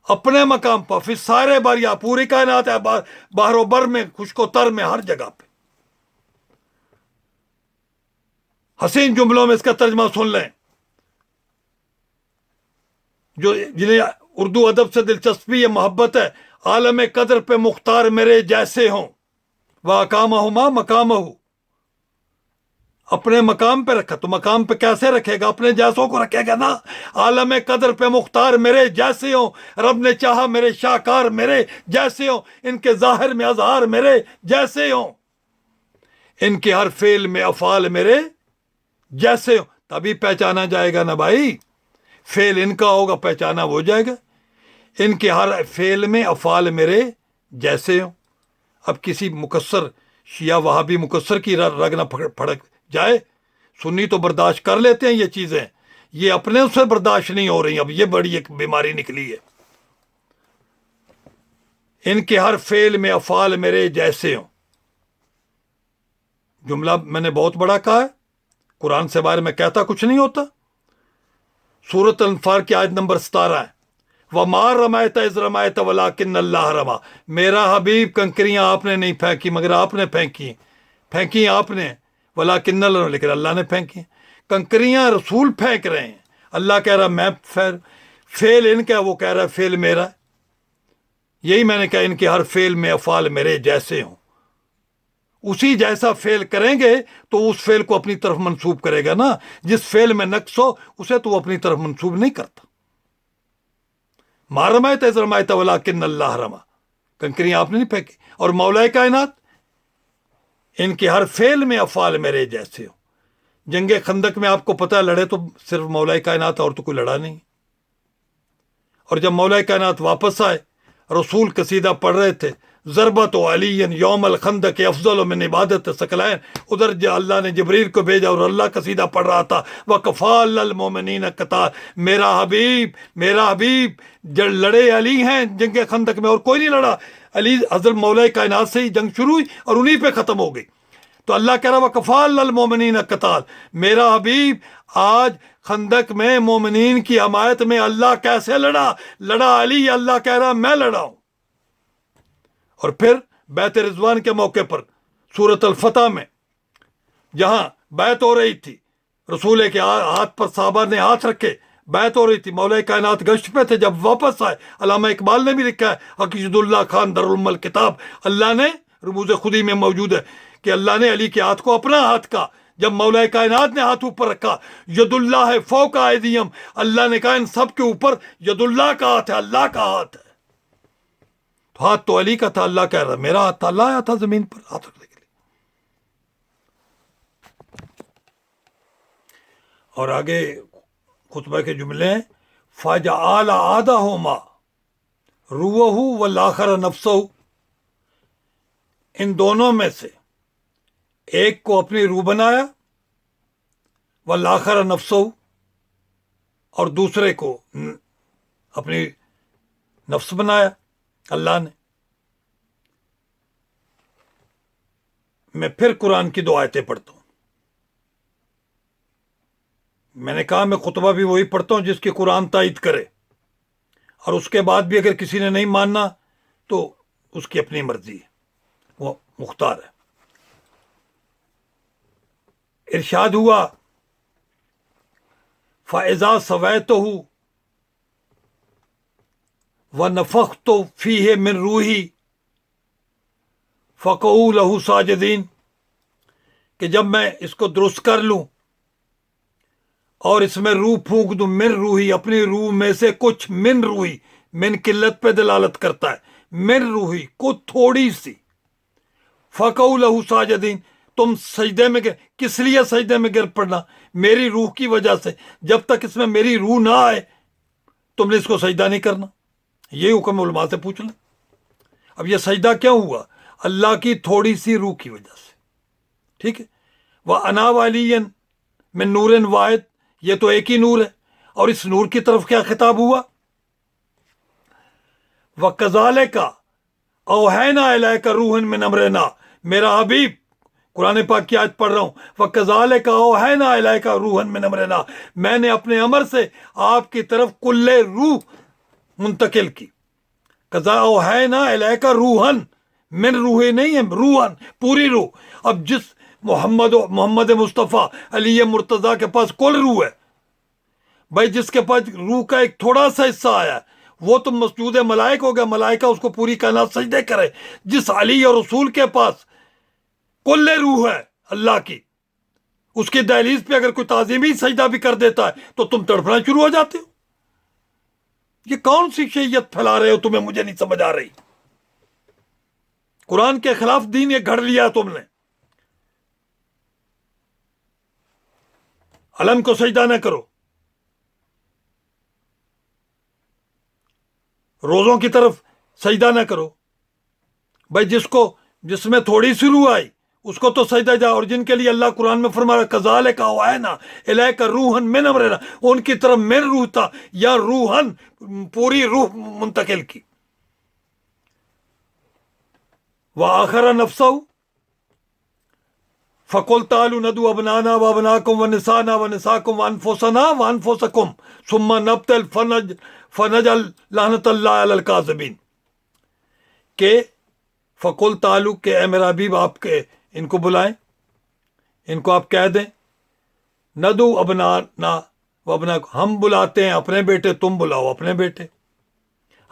اپنے مقام پر، پھر سارے باریا، پوری کائنات ہے، باہر و بر میں، خشک و تر میں، ہر جگہ پہ. حسین جملوں میں اس کا ترجمہ سن لیں، جو جنہیں اردو ادب سے دلچسپی ہے، محبت ہے. عالم قدر پہ مختار میرے جیسے ہوں. وَأَقَامَهُمَا مَقَامَهُ، اپنے مقام پہ رکھا. تو مقام پہ کیسے رکھے گا؟ اپنے جیسوں کو رکھے گا نا. عالم قدر پہ مختار میرے جیسے ہوں، رب نے چاہا میرے شاہکار میرے جیسے ہوں، ان کے ظاہر میں اظہار میرے جیسے ہوں، ان کے ہر فعل میں افعال میرے جیسے ہوں. تبھی پہچانا جائے گا نا بھائی. فعل ان کا ہوگا، پہچانا ہو جائے گا. ان کے ہر فعل میں افعال میرے جیسے ہوں. اب کسی مکسر شیعہ وہابی مکسر کی رگ نہ پھڑک جائے. سنی تو برداشت کر لیتے ہیں یہ چیزیں، یہ اپنے سے برداشت نہیں ہو رہی. اب یہ بڑی ایک بیماری نکلی ہے. ان کے ہر فعل میں افعال میرے جیسے ہوں. جملہ میں نے بہت بڑا کہا ہے، قرآن سے بارے میں کہتا کچھ نہیں ہوتا. سورۃ الانفال کی آیت نمبر 17 ہے. وَمَا رَمَيْتَ إِذْ رَمَيْتَ وَلَٰكِنَّ اللَّهَ رَمَىٰ. میرا حبیب کنکریاں آپ نے نہیں پھینکی مگر آپ نے پھینکی آپ نے. وَلَٰكِنَّ اللَّهَ، لیکن اللہ نے پھینکی. کنکریاں رسول پھینک رہے ہیں، اللہ کہہ رہا میں فعل ان کا، وہ کہہ رہا ہے فعل میرا. یہی میں نے کہا ان کے ہر فعل میں افعال میرے جیسے ہوں. اسی جیسا فعل کریں گے تو اس فعل کو اپنی طرف منسوب کرے گا نا. جس فعل میں نقص ہو اسے تو وہ اپنی طرف منسوب نہیں کرتا. مَا رَمَيْتَ إِذْ رَمَيْتَ وَلَٰكِنَّ اللَّهَ رَمَىٰ. کنکریاں آپ نے نہیں پھینکی. اور مولا کائنات، ان کے ہر فعل میں افعال میرے جیسے ہو. جنگ خندق میں آپ کو پتہ ہے لڑے تو صرف مولا کائنات، اور تو کوئی لڑا نہیں. اور جب مولا کائنات واپس آئے، رسول قصیدہ پڑھ رہے تھے، ضربت علی یوم الخندق افضل من عبادت ثقلین. ادھر اللہ نے جبریل کو بھیجا اور اللہ قصیدہ پڑھ رہا تھا. وَكَفَىٰ لِلْمُؤْمِنِينَ قِتَالٌ. میرا حبیب لڑے علی ہیں جنگ خندق میں، اور کوئی نہیں لڑا. علی حضرت مولا کائنات سے ہی جنگ شروع ہوئی اور انہی پہ ختم ہو گئی. تو اللہ کہہ رہا وَكَفَى لِلْمُؤْمِنِينَ القِتَالَ، میرا حبیب آج خندق میں مومنین کی حمایت میں اللہ کیسے لڑا علی، اللہ کہہ رہا میں لڑا ہوں۔ اور پھر بیعت رضوان کے موقع پر سورۃ الفتح میں جہاں بیعت ہو رہی تھی، رسول کے ہاتھ پر صحابہ نے ہاتھ رکھے، بیعت ہو رہی تھی، مولا کائنات گشت پہ تھے، جب واپس آئے، علامہ اقبال نے بھی لکھا ہے، عقید اللہ خان درالم الکتاب، اللہ نے رموز خودی میں موجود ہے کہ اللہ نے علی کے ہاتھ کو اپنا ہاتھ کا، جب مولا کائنات نے ہاتھ اوپر رکھا، ید اللہ فوق ایدیہم، اللہ نے کہا ان سب کے اوپر ید اللہ کا ہاتھ ہے، اللہ کا ہاتھ ہے۔ تو ہاتھ تو علی کا تھا، اللہ کہہ رہا میرا ہاتھ تھا، اللہ آیا تھا زمین پر ہاتھ رکھنے کے لیے۔ اور آگے خطبہ کے جملے ہیں فَجَعَلَ أَحَدَهُمَا رُوحَهُ وَالْآخَرَ نَفْسَهُ، ان دونوں میں سے ایک کو اپنی روح بنایا، وَالْآخَرَ نَفْسَهُ، اور دوسرے کو اپنی نفس بنایا اللہ نے۔ میں پھر قرآن کی دو آیتیں پڑھتا ہوں۔ میں نے کہا میں خطبہ بھی وہی پڑھتا ہوں جس کی قرآن تائید کرے، اور اس کے بعد بھی اگر کسی نے نہیں ماننا تو اس کی اپنی مرضی ہے، وہ مختار ہے۔ ارشاد ہوا فَإِذَا سَوَيْتُهُ وَنَفَخْتُ فِيهِ مِن رُوحِي فَقَعُوا لَهُ سَاجِدِينَ، کہ جب میں اس کو درست کر لوں اور اس میں روح پھونک دوں، من روحی، اپنی روح میں سے کچھ، من روحی، من قلت پہ دلالت کرتا ہے، من روحی کو تھوڑی سی، فَقَعُوا لَهُ سَاجِدِينَ، تم سجدے میں کس لیے سجدے میں گر پڑنا؟ میری روح کی وجہ سے، جب تک اس میں میری روح نہ آئے تم نے اس کو سجدہ نہیں کرنا۔ یہ حکم علماء سے پوچھ لیں۔ اب یہ سجدہ کیوں ہوا؟ اللہ کی تھوڑی سی روح کی وجہ سے، ٹھیک ہے۔ وَأَنَا وَعَلِيًّا مِن نُورٍ وَاحِدٍ، یہ تو ایک ہی نور ہے، اور اس نور کی طرف کیا خطاب ہوا؟ وَكَذَلِكَ أَوْحَيْنَا إِلَيْكَ رُوحًا مِّنْ أَمْرِنَا، میرا حبیب قرآن پاک کی آیت پڑھ رہا ہوں، وَكَذَلِكَ أَوْحَيْنَا إِلَيْكَ رُوحًا مِّنْ أَمْرِنَا، میں نے اپنے امر سے آپ کی طرف کل روح منتقل کی۔ کذا اوحینا الیک روحن، من روح نہیں ہے، روحن، پوری روح۔ اب جس محمد مصطفیٰ علی مرتضیٰ کے پاس کل روح ہے، بھائی جس کے پاس روح کا ایک تھوڑا سا حصہ آیا وہ تو مسجود ملائک ہو گیا، ملائکہ اس کو پوری کائنات سجدے کرے۔ جس علی اور رسول کے پاس کل روح ہے اللہ کی، اس کی دہلیز پہ اگر کوئی تعظیمی سجدہ بھی کر دیتا ہے تو تم تڑپنا شروع ہو جاتے ہو۔ یہ کون سی شیعت پھیلا رہے ہو تمہیں مجھے نہیں سمجھ آ رہی۔ قرآن کے خلاف دین یہ گھڑ لیا تم نے۔ علم کو سجدہ نہ کرو، روزوں کی طرف سجدہ نہ کرو، بھائی جس میں تھوڑی سی روح آئی اس کو تو سجدہ جا، اور جن کے لیے اللہ قرآن میں فرما رہا کذالک اوحینا الیک روحا من امرنا، ان کی طرف من روح تھا یا روحن، پوری روح منتقل کی۔ وآخر نفسہ فقل تعالوا ندعو ابنانا وابناکم ونسانا ونساکم وانفسنا وانفسکم ثم نبتل فنجعل لعنت اللہ علی الکاذبین، کہ فقل تعالوا، کہ اے میرا حبیب آپ کے ان کو بلائیں، ان کو آپ کہہ دیں ندعو ابنانا وابناکم، ہم بلاتے ہیں اپنے بیٹے، تم بلاؤ اپنے بیٹے،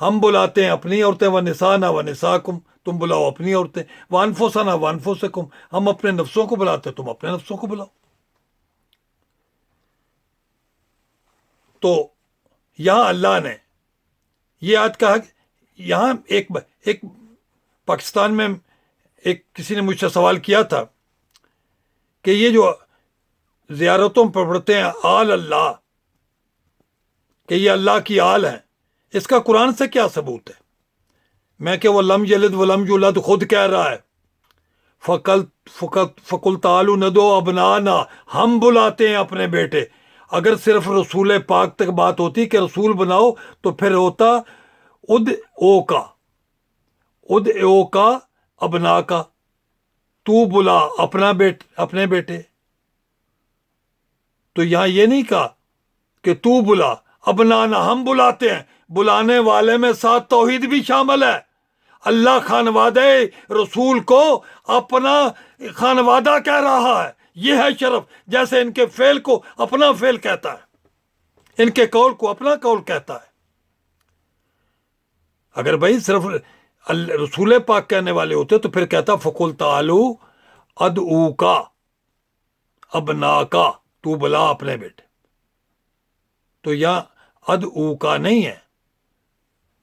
ہم بلاتے ہیں اپنی عورتیں، ونسانا ونساکم، تم بلاؤ اپنی عورتیں، وانفسنا وانفسکم، ہم اپنے نفسوں کو بلاتے ہیں، تم اپنے نفسوں کو بلاؤ۔ تو یہاں اللہ نے یہ آیت کہا، یہاں ایک پاکستان میں کسی نے مجھ سے سوال کیا تھا کہ یہ جو زیارتوں پر پڑھتے ہیں آل اللہ، کہ یہ اللہ کی آل ہے، اس کا قرآن سے کیا ثبوت ہے؟ میں کہ وہ لم یلد ولم یولد خود کہہ رہا ہے فقل تعالوا ندعو ابنانا، ہم بلاتے ہیں اپنے بیٹے۔ اگر صرف رسول پاک تک بات ہوتی کہ رسول بناؤ تو پھر ہوتا اد او کا ابنا کا، تو بلا اپنے بیٹے. تو یہاں یہ نہیں کہا کہ تو بلا، ابنانا ہم بلاتے ہیں. بلانے والے میں ساتھ توحید بھی شامل ہے. اللہ خانوادہ رسول کو اپنا خانوادہ کہہ رہا ہے. یہ ہے شرف. جیسے ان کے فعل کو اپنا فعل کہتا ہے، ان کے قول کو اپنا قول کہتا ہے. اگر بھائی صرف رسول پاک کہنے والے ہوتے تو پھر کہتا فقل تعالو ادعوکا ابناکا، تو بلا اپنے بیٹے. تو یہاں ادعوکا نہیں ہے،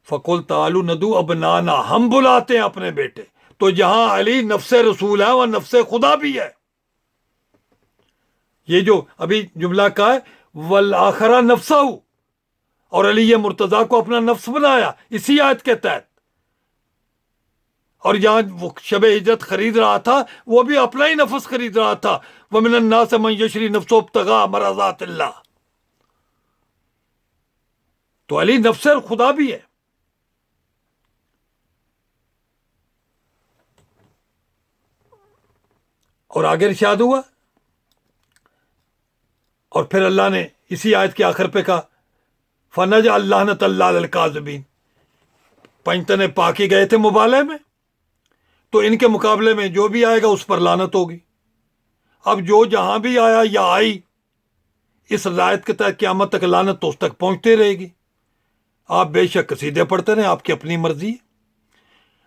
فقل تعالو ندعو ابنانا، ہم بلاتے ہیں اپنے بیٹے. تو جہاں علی نفس رسول ہے وہ نفس خدا بھی ہے. یہ جو ابھی جملہ کہا ہے والآخرہ نفسہ، اور علی مرتضیٰ کو اپنا نفس بنایا اسی آیت کے تحت. اور یہاں وہ شب ہجرت خرید رہا تھا، وہ بھی اپنا ہی نفس خرید رہا تھا. وَمِنَ النَّاسِ مَن يَشْرِي نَفْسَهُ ابْتِغَاءَ مَرْضَاتِ اللَّهِ. تو علی نفس خدا بھی ہے. اور آگے ارشاد ہوا، اور پھر اللہ نے اسی آیت کے آخر پہ کہا فَنَجْعَلْ لَعْنَتَ اللَّهِ عَلَى الْكَاذِبِينَ. پنجتن پاکی گئے تھے مبالغے میں، تو ان کے مقابلے میں جو بھی آئے گا اس پر لعنت ہوگی. اب جو جہاں بھی آیا یا آئی، اس رعایت کے تحت قیامت تک لعنت تو اس تک پہنچتے رہے گی. آپ بے شک قصیدے پڑھتے رہیں، آپ کی اپنی مرضی ہے.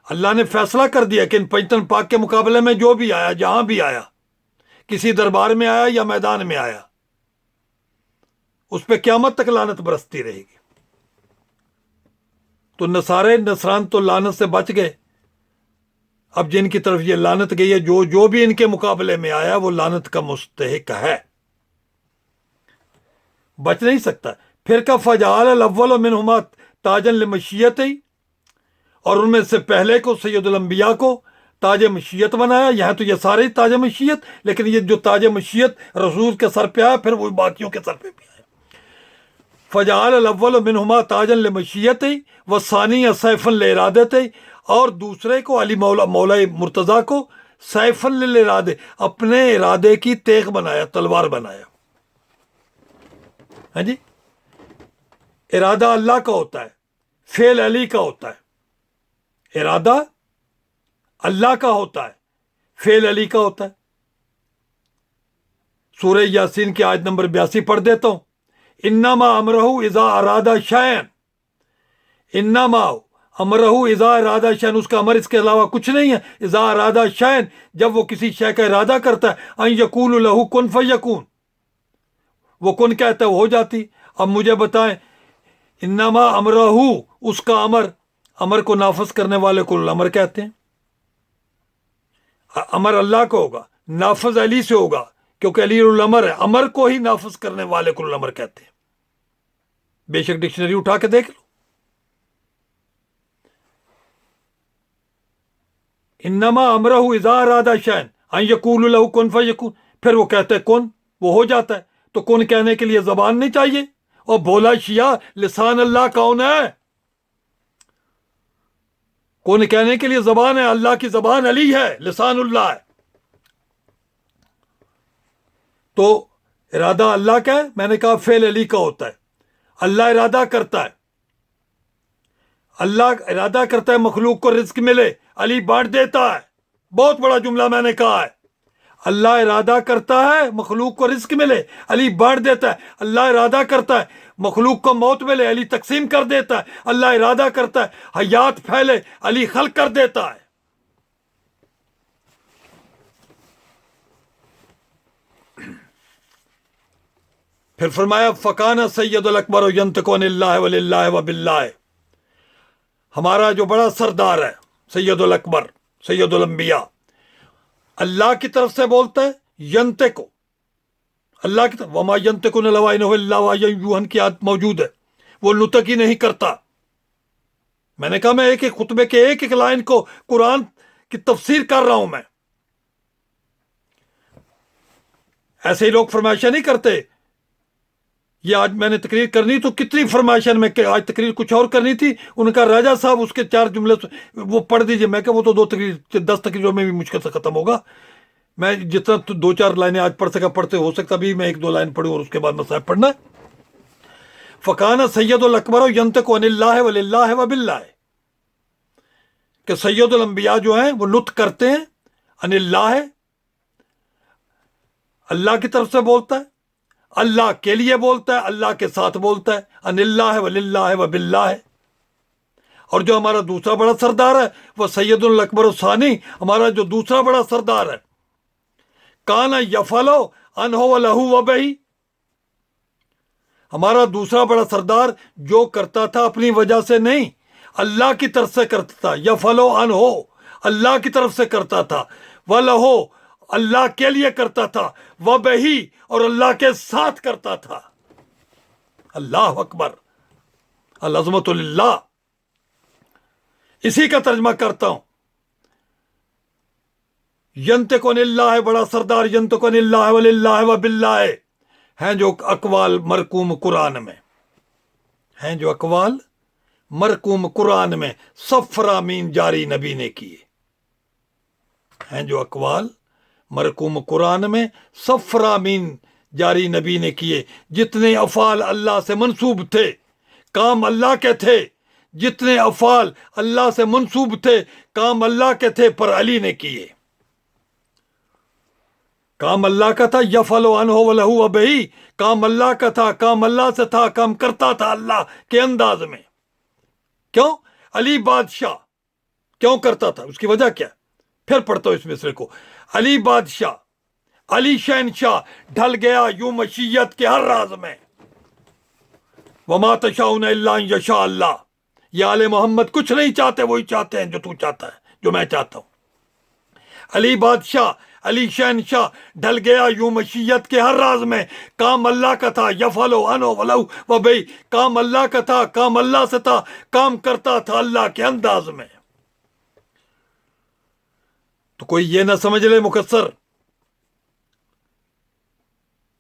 اللہ نے فیصلہ کر دیا کہ ان پنجتن پاک کے مقابلے میں جو بھی آیا، جہاں بھی آیا، کسی دربار میں آیا یا میدان میں آیا، اس پہ قیامت تک لعنت برستی رہے گی. تو نصران تو لعنت سے بچ گئے. اب جن کی طرف یہ لعنت گئی ہے، جو بھی ان کے مقابلے میں آیا وہ لعنت کا مستحق ہے، بچ نہیں سکتا. پھر کا فجعل الاول منہما تاجا لمشیتہ، اور ان میں سے پہلے کو سید الانبیاء کو تاج مشیت بنایا. یہاں تو یہ سارے تاج مشیت، لیکن یہ جو تاج مشیت رسول کے سر پہ آیا پھر وہ باقیوں کے سر پہ بھی آیا. فجعل الاول منہما تاجا لمشیتہ والثانی سیفا لارادتہ، اور دوسرے کو علی مولا مرتضیٰ کو سیفا للارادہ، اپنے ارادے کی تیغ بنایا، تلوار بنایا. ہاں جی، ارادہ اللہ کا ہوتا ہے، فعل علی کا ہوتا ہے. ارادہ اللہ کا ہوتا ہے، فعل علی کا ہوتا ہے. سورہ یاسین کی آیت نمبر 82 پڑھ دیتا ہوں. انما امرہ اذا ارادہ شیئا، انما امرہ اذا ارادہ شیئا، اس کا امر اس کے علاوہ کچھ نہیں ہے. اذا ارادہ شیئا، جب وہ کسی شے کا ارادہ کرتا ہے، ان یقول لہ کن فیکون، وہ کن کہتا ہے وہ ہو جاتی. اب مجھے بتائیں، انما امرہ، اس کا امر کو نافذ کرنے والے کو الامر کہتے ہیں. امر اللہ کو ہوگا، نافذ علی سے ہوگا، کیونکہ علی الامر ہے. امر کو ہی نافذ کرنے والے کو الامر کہتے ہیں. بے شک ڈکشنری اٹھا کے دیکھ لو. انما امرہ اذا ارادہ شیئا ان یقول لہ کن فیکون، پھر وہ کہتے ہیں کن، وہ ہو جاتا ہے. تو کن کہنے کے لیے زبان نہیں چاہیے. اور بولا شیعہ لسان اللہ کون ہے؟ کون کہنے کے لیے زبان ہے، اللہ کی زبان علی ہے، لسان اللہ ہے. تو ارادہ اللہ کا ہے، میں نے کہا فعل علی کا ہوتا ہے. اللہ ارادہ کرتا ہے، اللہ ارادہ کرتا ہے مخلوق کو رزق ملے، علی بانٹ دیتا ہے. بہت بڑا جملہ میں نے کہا ہے. اللہ ارادہ کرتا ہے مخلوق کو رزق ملے، علی بانٹ دیتا ہے. اللہ ارادہ کرتا ہے مخلوق کو موت ملے، علی تقسیم کر دیتا ہے. اللہ ارادہ کرتا ہے حیات پھیلے، علی خلق کر دیتا ہے. پھر فرمایا فکان سید الاکبر ینطق عن اللہ وللہ وباللہ، ہمارا جو بڑا سردار ہے سید الاکبر، سید الانبیاء، اللہ کی طرف سے بولتا ہے. ینطق، اللہ کی طرف، وما ینطق عن الہوی ان ہو الا وحی یوحی کی آیت موجود ہے. وہ نطق ہی نہیں کرتا. میں نے کہا میں ایک ایک خطبے کے ایک ایک لائن کو قرآن کی تفسیر کر رہا ہوں. میں ایسے ہی لوگ فرمائشیں نہیں کرتے یہ آج میں نے تقریر کرنی تو کتنی فرمائشن میں کہ آج تقریر کچھ اور کرنی تھی. ان کا راجہ صاحب اس کے 4 جملے وہ پڑھ دیجئے. میں کہ وہ تو 10 تقریروں میں بھی مشکل سے ختم ہوگا. میں جتنا 2-4 لائنیں آج پڑھ سکا پڑھتے, ہو سکتا بھی میں 1-2 لائن پڑھوں اور اس کے بعد مصائب پڑھنا. فکانہ سید الاکبر ینطق عن اللہ وللہ وباللہ, کہ سید الانبیاء جو ہیں وہ نطق کرتے ہیں عن اللہ, اللہ کی طرف سے بولتا ہے, اللہ کے لیے بولتا ہے, اللہ کے ساتھ بولتا ہے, ان اللہ وللہ وباللہ. اور جو ہمارا دوسرا بڑا سردار ہے وہ سید الاکبر الثانی, ہمارا جو دوسرا بڑا سردار ہے, کانا یفعلو عنہ ولہ وبہ, ہمارا دوسرا بڑا سردار جو کرتا تھا اپنی وجہ سے نہیں, اللہ کی طرف سے کرتا تھا. یفعلو عنہ, اللہ کی طرف سے کرتا تھا, ولہ, اللہ کے لیے کرتا تھا, وبہ, اور اللہ کے ساتھ کرتا تھا. اللہ اکبر, العظمت للہ. اسی کا ترجمہ کرتا ہوں. ینطق عن اللہ, بڑا سردار ینطق عن اللہ وللہ وباللہ ہیں جو اقوال مرقوم قرآن میں ہیں, جو اقوال مرقوم قرآن میں صفرامین جاری نبی نے کیے ہیں, جو اقوال مرقوم قرآن میں صفرامین جاری نبی نے کیے. جتنے افعال اللہ سے منسوب تھے, کام اللہ کے تھے, جتنے افعال اللہ سے منسوب تھے, کام اللہ کے تھے, پر علی نے کیے. کام اللہ کا تھا, یفعل عنہ ولہ وبہ, کام اللہ کا تھا, کام اللہ سے تھا, کام کرتا تھا اللہ کے انداز میں. کیوں؟ علی بادشاہ کیوں کرتا تھا, اس کی وجہ کیا؟ پھر پڑھتا ہوں اس مصرے کو. علی بادشاہ, علی شہنشاہ ڈھل گیا یوں مشیت کے ہر راز میں. وما تشاؤون الا ان یشاء اللہ, یہ آل محمد کچھ نہیں چاہتے, وہی چاہتے ہیں جو تو چاہتا ہے, جو میں چاہتا ہوں. علی بادشاہ, علی شہنشاہ ڈھل گیا یوں مشیت کے ہر راز میں, کام اللہ کا تھا, یفعل عنہ ولہ وبہ, کام اللہ کا تھا, کام اللہ سے تھا, کام کرتا تھا اللہ کے انداز میں. تو کوئی یہ نہ سمجھ لے مقصر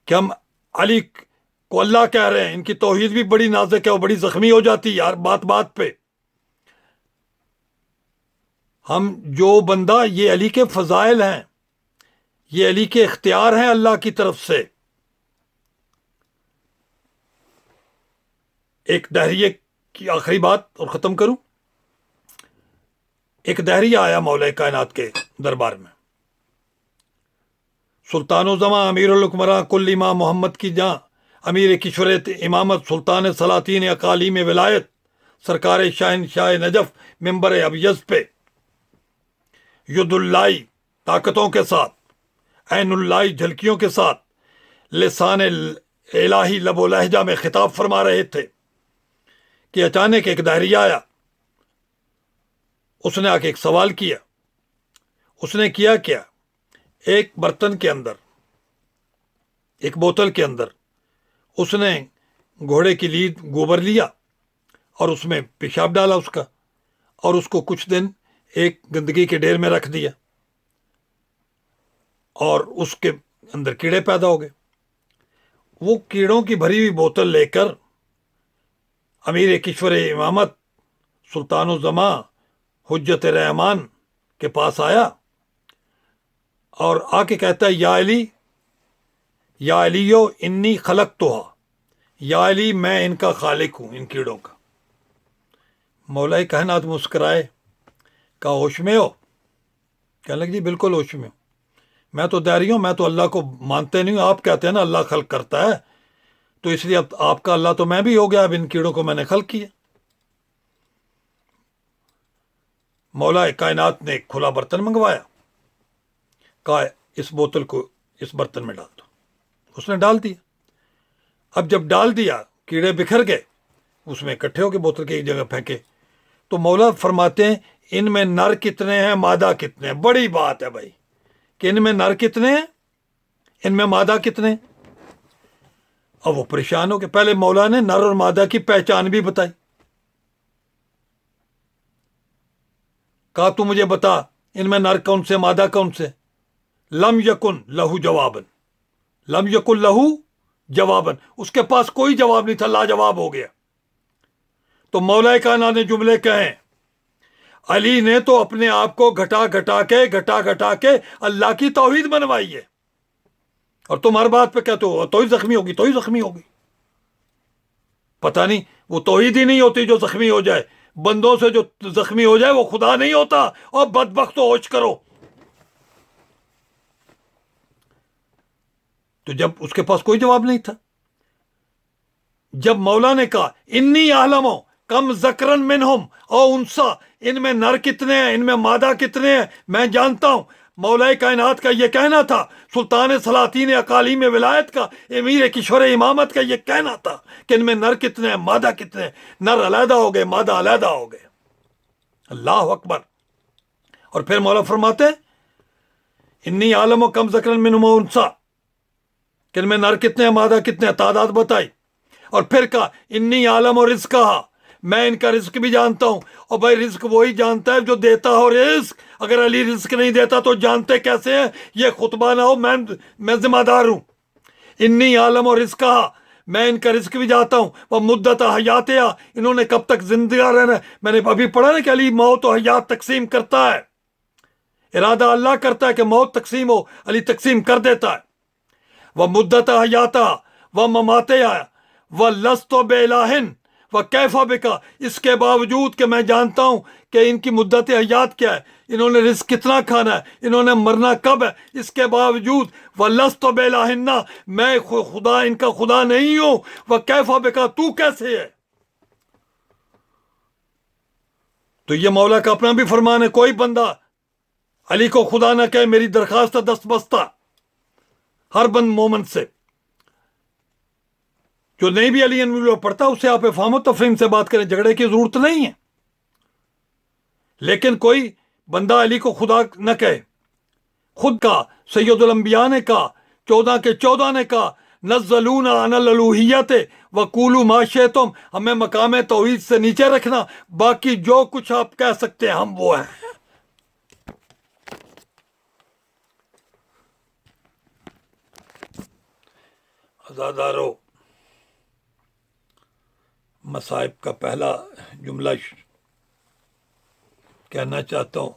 کہ ہم علی کو اللہ کہہ رہے ہیں. ان کی توحید بھی بڑی نازک ہے اور بڑی زخمی ہو جاتی ہے یار بات بات پہ. ہم جو بندہ, یہ علی کے فضائل ہیں, یہ علی کے اختیار ہیں اللہ کی طرف سے. ایک دہریے کی آخری بات اور ختم کروں. ایک دہریہ آیا مولا کائنات کے دربار میں, سلطان و زماں امیر الحکمراں کل امام محمد کی جاں, امیر کشور امامت, سلطان سلاطین اقالیم ولایت, سرکار شاہ نجف ممبر ابیض پہ, ید اللہ طاقتوں کے ساتھ, عین اللہ جھلکیوں کے ساتھ, لسان الہی لب و لہجہ میں خطاب فرما رہے تھے کہ اچانک ایک دہریہ آیا. اس نے آ کے ایک سوال کیا. اس نے کیا کیا, ایک برتن کے اندر, ایک بوتل کے اندر اس نے گھوڑے کی لید گوبر لیا اور اس میں پیشاب ڈالا اس کا, اور اس کو کچھ دن ایک گندگی کے ڈھیر میں رکھ دیا, اور اس کے اندر کیڑے پیدا ہو گئے. وہ کیڑوں کی بھری ہوئی بوتل لے کر امیر کشور امامت, سلطان الزماں, حجت رحمان کے پاس آیا اور آ کے کہتا ہے, یا علی, یا علیو انی خلقتھا, یا علی میں ان کا خالق ہوں, ان کیڑوں کا. مولا کائنات مسکرائے, کہا ہوش میں ہو؟ کہنے لگے جی بالکل ہوش میں ہوں, میں تو دہری ہوں, میں تو اللہ کو مانتے نہیں ہوں. آپ کہتے ہیں نا اللہ خلق کرتا ہے, تو اس لیے اب آپ کا اللہ تو میں بھی ہو گیا, اب ان کیڑوں کو میں نے خلق کیا. مولا کائنات نے ایک کھلا برتن منگوایا, کہا اس بوتل کو اس برتن میں ڈال دو. اس نے ڈال دیا. اب جب ڈال دیا, کیڑے بکھر گئے, اس میں اکٹھے ہو کے بوتل کے ایک جگہ پھینکے. تو مولا فرماتے ہیں ان میں نر کتنے ہیں, مادہ کتنے ہیں. بڑی بات ہے بھائی کہ ان میں نر کتنے ہیں, ان میں مادہ کتنے ہیں. اب وہ پریشان ہو کے پہلے مولا نے نر اور مادہ کی پہچان بھی بتائی. کہا تو مجھے بتا ان میں نر کون سے, مادہ کون سے. لم یکن لہو جوابن, لم یکن لہو جواباً، اس کے پاس کوئی جواب نہیں تھا، لاجواب ہو گیا. تو مولا کائنات نے جملے کہیں، علی نے تو اپنے آپ کو گھٹا گھٹا کے اللہ کی توحید منوائی ہے، اور تم ہر بات پہ کہتے ہو توحید زخمی ہوگی، توحید زخمی ہوگی. پتہ نہیں، وہ توحید ہی نہیں ہوتی جو زخمی ہو جائے. بندوں سے جو زخمی ہو جائے وہ خدا نہیں ہوتا. اور بدبخت ہوش کرو. تو جب اس کے پاس کوئی جواب نہیں تھا، جب مولا نے کہا انی اعلم کم ذکرن منہم او انسا، ان میں نر کتنے ہیں، ان میں مادہ کتنے ہیں، میں جانتا ہوں. مولا کائنات کا یہ کہنا تھا، سلطان سلاطین اقالیم ولایت کا، امیر کشور امامت کا یہ کہنا تھا کہ ان میں نر کتنے ہیں، مادہ کتنے ہیں. نر علیحدہ ہو گئے، مادہ علیحدہ ہو گئے. اللہ اکبر. اور پھر مولا فرماتے ہیں انی عالم و کم ذکرن منہم و انسا، کہ ان میں نر کتنے ہیں، مادہ کتنے ہیں، تعداد بتائی. اور پھر کہا انی عالم و رزقہ، میں ان کا رزق بھی جانتا ہوں. اور بھائی رزق وہی جانتا ہے جو دیتا ہو رزق. اگر علی رزق نہیں دیتا تو جانتے کیسے ہیں؟ یہ خطبہ نہ ہو، میں ذمہ دار ہوں. انی عالم و رزقہ، میں ان کا رزق بھی جانتا ہوں. وہ مدت حیاتیا، انہوں نے کب تک زندہ رہنا ہے. میں نے ابھی پڑھا نا کہ علی موت و حیات تقسیم کرتا ہے. ارادہ اللہ کرتا ہے کہ موت تقسیم ہو، علی تقسیم کر دیتا ہے. وہ مدت حیاتا وہ مماتیا وہ لست و بے الہن وہ کیفا بکا، اس کے باوجود کہ میں جانتا ہوں کہ ان کی مدت حیات کیا ہے، انہوں نے رزق کتنا کھانا ہے، انہوں نے مرنا کب ہے، اس کے باوجود وہ لست و بے الہن، میں خدا ان کا خدا نہیں ہوں. وہ کیفا بکا، تو کیسے ہے. تو یہ مولا کا اپنا بھی فرمان ہے، کوئی بندہ علی کو خدا نہ کہے. میری درخواست ہے دست بستہ ہر بند مومن سے. جو نہیں بھی علی انویلو پڑھتا اسے آپ افہام و تفہیم سے بات کریں، جھگڑے کی ضرورت نہیں ہے. لیکن کوئی بندہ علی کو خدا نہ کہے. خود کا سید الانبیاء نے کہا، 14 کے 14 نے کہا نزلونا عن الالوہیت وقولوا ما شئتم، ہمیں مقام توحید سے نیچے رکھنا، باقی جو کچھ آپ کہہ سکتے ہیں ہم وہ ہیں. عزادارو، مصائب کا پہلا جملہ کہنا چاہتا ہوں،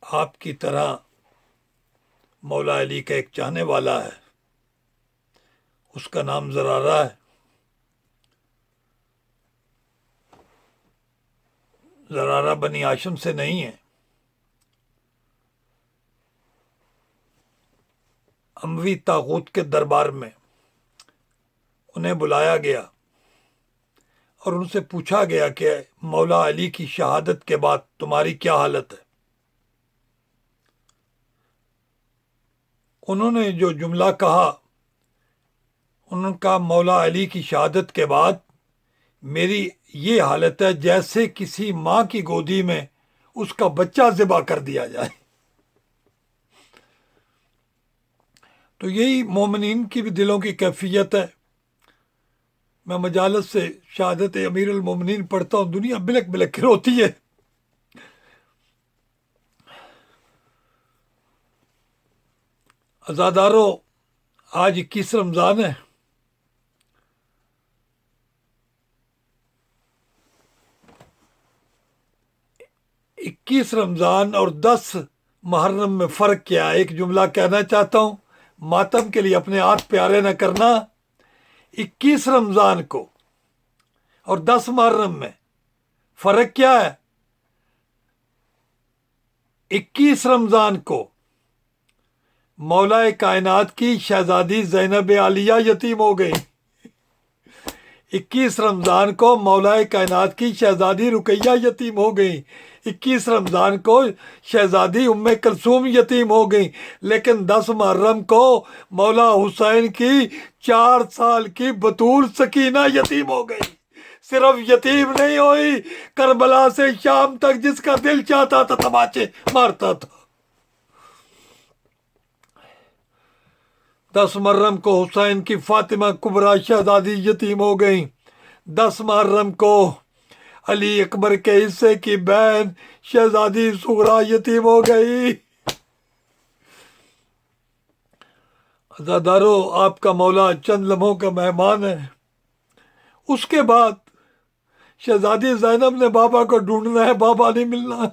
آپ کی طرح مولا علی کا ایک چاہنے والا ہے، اس کا نام زرارہ ہے. زرارہ بنی ہاشم سے نہیں ہے. اموی طاغوت کے دربار میں انہیں بلایا گیا اور ان سے پوچھا گیا کہ مولا علی کی شہادت کے بعد تمہاری کیا حالت ہے. انہوں نے جو جملہ کہا، انہوں نے کہا مولا علی کی شہادت کے بعد میری یہ حالت ہے جیسے کسی ماں کی گودی میں اس کا بچہ ذبح کر دیا جائے. تو یہی مومنین کی بھی دلوں کی کیفیت ہے. میں مجالس سے شہادت امیر المومنین پڑھتا ہوں، دنیا بلک بلک کے روتی ہے. عزادارو، آج 21 رمضان ہے. اکیس رمضان اور 10 محرم میں فرق کیا ہے؟ ایک جملہ کہنا چاہتا ہوں، ماتم کے لیے اپنے ہاتھ پیارے نہ کرنا. 21 رمضان کو اور 10 محرم میں فرق کیا ہے؟ 21 رمضان کو مولا کائنات کی شہزادی زینب عالیہ یتیم ہو گئی. 21 رمضان کو مولا کائنات کی شہزادی رقیہ یتیم ہو گئی. 21 رمضان کو شہزادی ام کلثوم یتیم ہو گئی. لیکن 10 محرم کو مولا حسین کی 4 سال کی بطول سکینہ یتیم ہو گئی. صرف یتیم نہیں ہوئی، کربلا سے شام تک جس کا دل چاہتا تھا تماچے مارتا تھا. 10 محرم کو حسین کی فاطمہ کبریٰ شہزادی یتیم ہو گئیں. 10 محرم کو علی اکبر کے حصے کی بہن شہزادی صغریٰ یتیم ہو گئی. عزادارو، آپ کا مولا چند لمحوں کا مہمان ہے۔ اس کے بعد شہزادی زینب نے بابا کو ڈھونڈنا ہے، بابا نہیں ملنا۔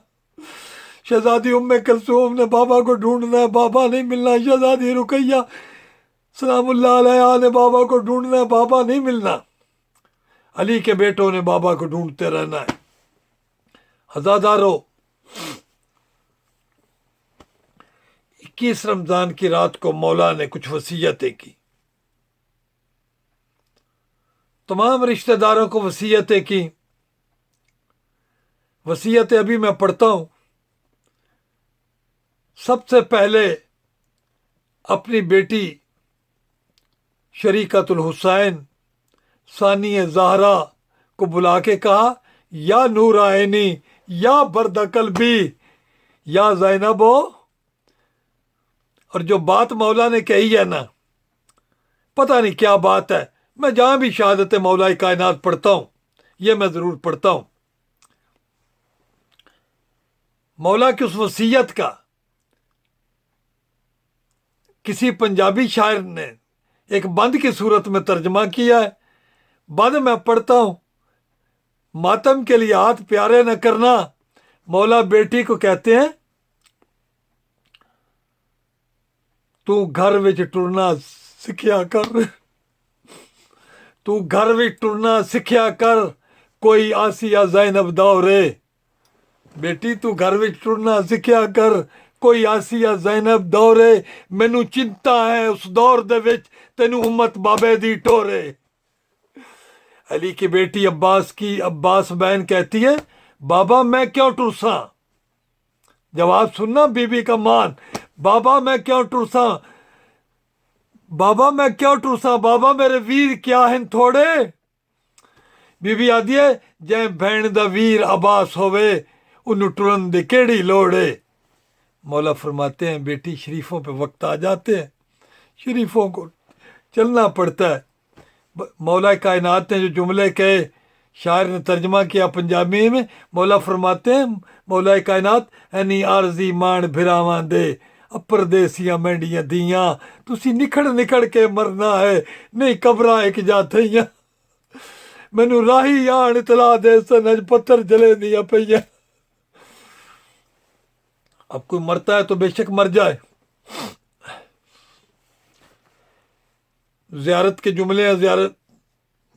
شہزادی ام کلثوم نے بابا کو ڈھونڈنا ہے، بابا نہیں ملنا۔ شہزادی رقیہ سلام اللہ علیہ نے بابا کو ڈھونڈنا ہے، بابا نہیں ملنا۔ علی کے بیٹوں نے بابا کو ڈھونڈتے رہنا ہے۔ عزادارو، 21 رمضان کی رات کو مولا نے کچھ وصیتیں کی، تمام رشتہ داروں کو وصیتیں کی۔ وصیتیں ابھی میں پڑھتا ہوں۔ سب سے پہلے اپنی بیٹی شریکت الحسین ثانی زہرا کو بلا کے کہا، یا نور عینی یا برد قلبی یا زینب ہو۔ اور جو بات مولا نے کہی ہے نا، پتہ نہیں کیا بات ہے، میں جہاں بھی شہادت مولا کائنات پڑھتا ہوں یہ میں ضرور پڑھتا ہوں۔ مولا کی اس وصیت کا کسی پنجابی شاعر نے ایک بند کی صورت میں ترجمہ کیا ہے۔ بند میں پڑھتا ہوں۔ ماتم کے لیے ہاتھ پیارے نہ کرنا، مولا بیٹی کو کہتے ہیں، تو گھر وچ ٹرنا سکھیا کر، تو گھر وچ ٹرنا سکھیا کر، کوئی آسیہ زینب دورے۔ بیٹی تو گھر وچ ٹرنا سکھیا کر، کوئی آسیہ زینب دورے۔ مینوں چنتا ہے اس دور دے وچ تینوں امت بابے دی ٹورے۔ علی کی بیٹی عباس بہن کہتی ہے، بابا میں کیوں ٹرساں؟ جواب سننا بی بی کا مان، بابا میں کیوں ٹرساں؟ بابا میں کیوں ٹرساں؟ بابا میرے ویر کیا ہیں تھوڑے؟ بی بی آدھی ہے، جے بہن دا ویر عباس ہوئے، انہوں ٹرن دی کیڑی لوڑے۔ مولا فرماتے ہیں، بیٹی شریفوں پہ وقت آ جاتے ہیں، شریفوں کو چلنا پڑتا ہے۔ مولا کائنات نے جو جملے کہے، شاعر نے ترجمہ کیا پنجابی میں۔ مولا فرماتے ہیں، مولا کائنات اینی عارضی مان بھراواں دے، پردیسیاں مینڈیاں دیاں، تسی نکھڑ نکھڑ کے مرنا ہے، نہیں قبراں ایک جا تھیاں۔ مینوں راہی آن اطلاع دے سن، اج پتھر جلے دیاں پئیاں۔ اب کوئی مرتا ہے تو بے شک مر جائے۔ زیارت کے جملے ہیں، زیارت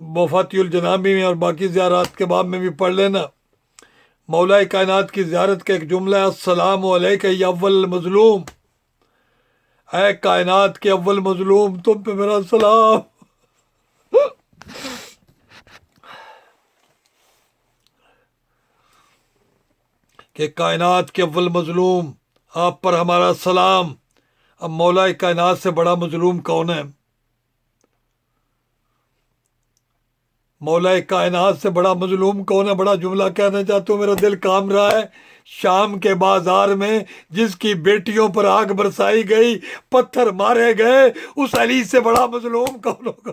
وفاتی الجنابی میں اور باقی زیارات کے باب میں بھی پڑھ لینا۔ مولا کائنات کی زیارت کا ایک جملہ ہے، السلام علیکہ یا اول المظلوم۔ اے کائنات کے اول مظلوم، تم پہ میرا سلام۔ کہ کائنات کے اول مظلوم، آپ پر ہمارا سلام۔ اب مولا کائنات سے بڑا مظلوم کون ہے؟ مولا کائنات سے بڑا مظلوم کون ہے؟ بڑا جملہ کہنا چاہتا ہوں، میرا دل کام رہا ہے۔ شام کے بازار میں جس کی بیٹیوں پر آگ برسائی گئی، پتھر مارے گئے، اس علی سے بڑا مظلوم کون ہوگا؟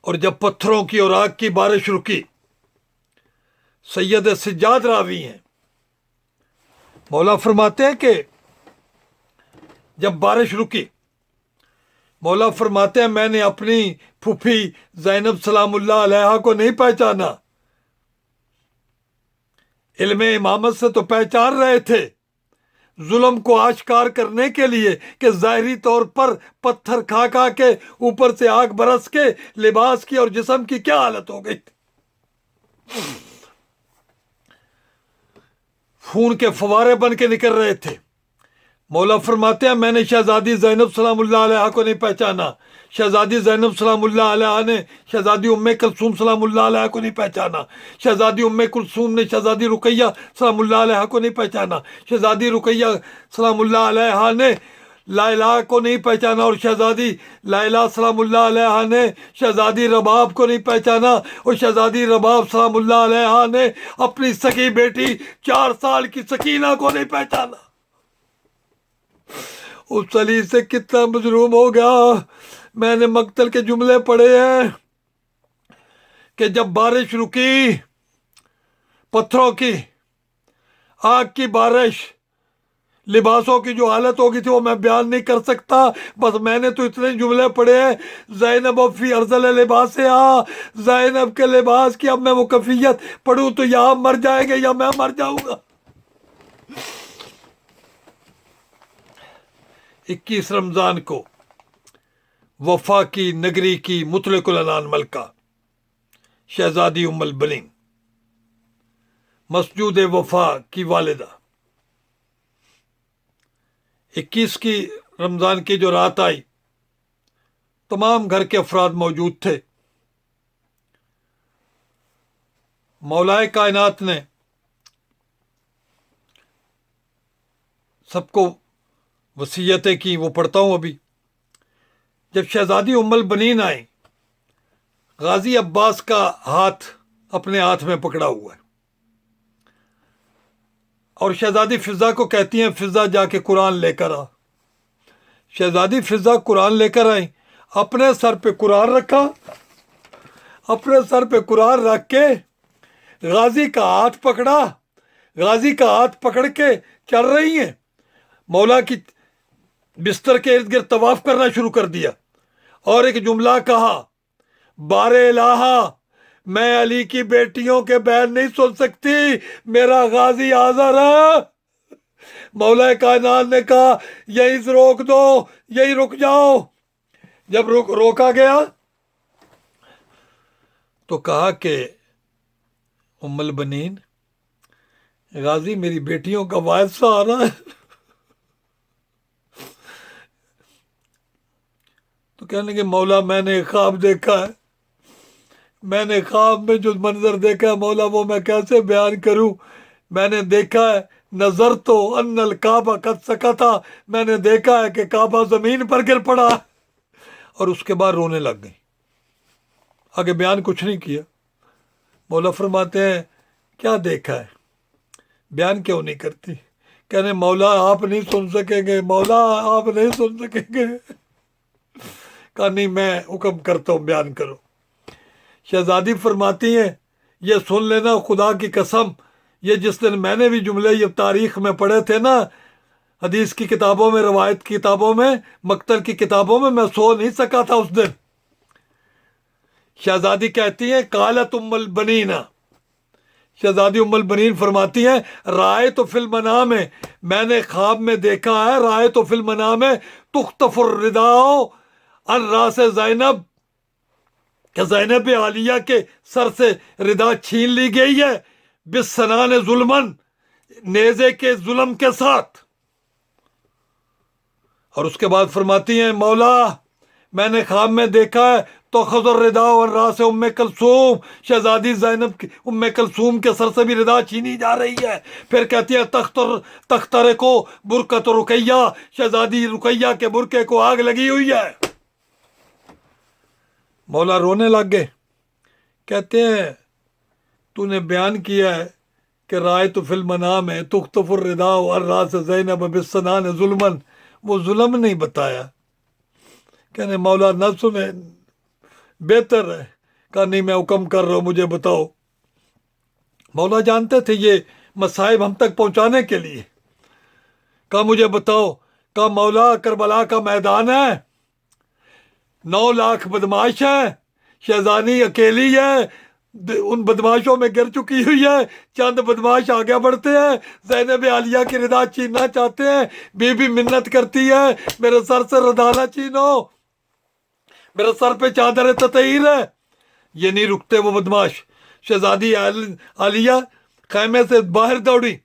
اور جب پتھروں کی اور آگ کی بارش رکی، سید سجاد راوی ہیں، مولا فرماتے ہیں کہ جب بارش رکی، مولا فرماتے ہیں میں نے اپنی پھوپھی زینب سلام اللہ علیہا کو نہیں پہچانا۔ علم امامت سے تو پہچان رہے تھے، ظلم کو آشکار کرنے کے لیے کہ ظاہری طور پر پتھر کھا کھا کے، اوپر سے آگ برس کے لباس کی اور جسم کی کیا حالت ہو گئی تھی۔ خون کے فوارے بن کے نکل رہے تھے۔ مولا فرماتے ہیں میں نے شہزادی زینب سلام اللہ علیہ کو نہیں پہچانا، شہزادی زینب سلام اللہ علیہ نے شہزادی ام کلثوم سلام اللہ علیہ کو نہیں پہچانا، شہزادی ام کلثوم نے شہزادی رقیہ سلام اللہ علیہ کو نہیں پہچانا، شہزادی رقیہ سلام اللہ علیہ نے لائلہ کو نہیں پہچانا، اور شہزادی لائلہ سلام اللہ علیہ نے شہزادی رباب کو نہیں پہچانا، اور شہزادی رباب سلام اللہ علیہ نے اپنی سکی بیٹی 4 سال کی سکینہ کو نہیں پہچانا۔ اس علی سے کتنا مظلوم ہو گیا۔ میں نے مقتل کے جملے پڑھے ہیں کہ جب بارش رکی، پتھروں کی آگ کی بارش، لباسوں کی جو حالت ہوگی تھی وہ میں بیان نہیں کر سکتا، بس میں نے تو اتنے جملے پڑھے ہیں، زینب فی ارذل لباسہا، زینب کے لباس کی اب میں وہ کیفیت پڑھوں تو یا آپ مر جائیں گے یا میں مر جاؤں گا۔ 21 رمضان کو وفا کی نگری کی مطلق العنان ملکہ شہزادی ام البنین، مسجود وفا کی والدہ، 21 کی رمضان کی جو رات آئی، تمام گھر کے افراد موجود تھے۔ مولائے کائنات نے سب کو وصیتیں کی، وہ پڑھتا ہوں ابھی۔ جب شہزادی ام البنین آئیں، غازی عباس کا ہاتھ اپنے ہاتھ میں پکڑا ہوا ہے، اور شہزادی فضا کو کہتی ہیں فضا جا کے قرآن لے کر آ۔ شہزادی فضا قرآن لے کر آئیں، اپنے سر پہ قرآن رکھا، اپنے سر پہ قرآن رکھ کے غازی کا ہاتھ پکڑا، غازی کا ہاتھ پکڑ کے چل رہی ہیں، مولا کی بستر کے ارد گرد طواف کرنا شروع کر دیا، اور ایک جملہ کہا، بار الہا میں علی کی بیٹیوں کے بیان نہیں سن سکتی، میرا غازی حاضر ہے۔ مولا کائنات نے کہا یہیں سے روک دو، یہیں رک جاؤ۔ جب روکا گیا تو کہا کہ ام البنین، غازی میری بیٹیوں کا واعظ سا آ رہا ہے۔ تو کہنے کہ مولا میں نے خواب دیکھا ہے، میں نے خواب میں جو منظر دیکھا ہے مولا وہ میں کیسے بیان کروں۔ میں نے دیکھا ہے، نظر تو ان الکعبہ قد سکتا، میں نے دیکھا ہے کہ کعبہ زمین پر گر پڑا، اور اس کے بعد رونے لگ گئی۔ آگے بیان کچھ نہیں کیا۔ مولا فرماتے ہیں کیا دیکھا ہے، بیان کیوں نہیں کرتی؟ کہنے مولا آپ نہیں سن سکیں گے، مولا آپ نہیں سن سکیں گے۔ کہا نہیں میں حکم کرتا ہوں بیان کرو۔ شہزادی فرماتی ہیں یہ سن لینا خدا کی قسم، یہ جس دن میں نے بھی جملے یہ تاریخ میں پڑھے تھے نا، حدیث کی کتابوں میں، روایت کی کتابوں میں، مقتل کی کتابوں میں سو نہیں سکا تھا اس دن۔ شہزادی کہتی ہیں قالت ام البنین، شہزادی ام البنین فرماتی ہیں رائے تو فی المنام ہے، میں نے خواب میں دیکھا ہے، رائے تو فی المنام ہے تختف الرداء عن راس زینب، کہ زینب عالیہ کے سر سے ردا چھین لی گئی ہے، بالسنان ظلمن، نیزے کے ظلم کے ساتھ۔ اور اس کے بعد فرماتی ہیں مولا میں نے خواب میں دیکھا ہے تو خضر ردا اور راس ام کلثوم، شہزادی زینب کی ام کلثوم کے سر سے بھی ردا چھینی جا رہی ہے۔ پھر کہتی ہے تختر کو برکت رقیہ، شہزادی رقیہ کے برقے کو آگ لگی ہوئی ہے۔ مولا رونے لگ گئے، کہتے ہیں تو نے بیان کیا ہے کہ رائے تو فی المنام ہے تختف الرداء عن راس زینب بالسنان ظلمن، وہ ظلم نہیں بتایا۔ کہنے مولا نہ سنے بہتر ہے۔ کہا نہیں میں حکم کر رہا ہوں مجھے بتاؤ۔ مولا جانتے تھے یہ مصائب ہم تک پہنچانے کے لیے۔ کہا مجھے بتاؤ۔ کہا مولا کربلا کا میدان ہے، 9 لاکھ بدماش ہیں، شہزادی اکیلی ہے، ان بدماشوں میں گر چکی ہوئی ہے، چند بدماش آگے بڑھتے ہیں، زینب عالیہ کی ردا چھیننا چاہتے ہیں، بی بی منت کرتی ہے میرے سر سے ردا نہ چھینو، میرے سر پہ چادر تطہیر ہے۔ یہ نہیں رکتے وہ بدماش۔ شہزادی عالیہ خیمے سے باہر دوڑی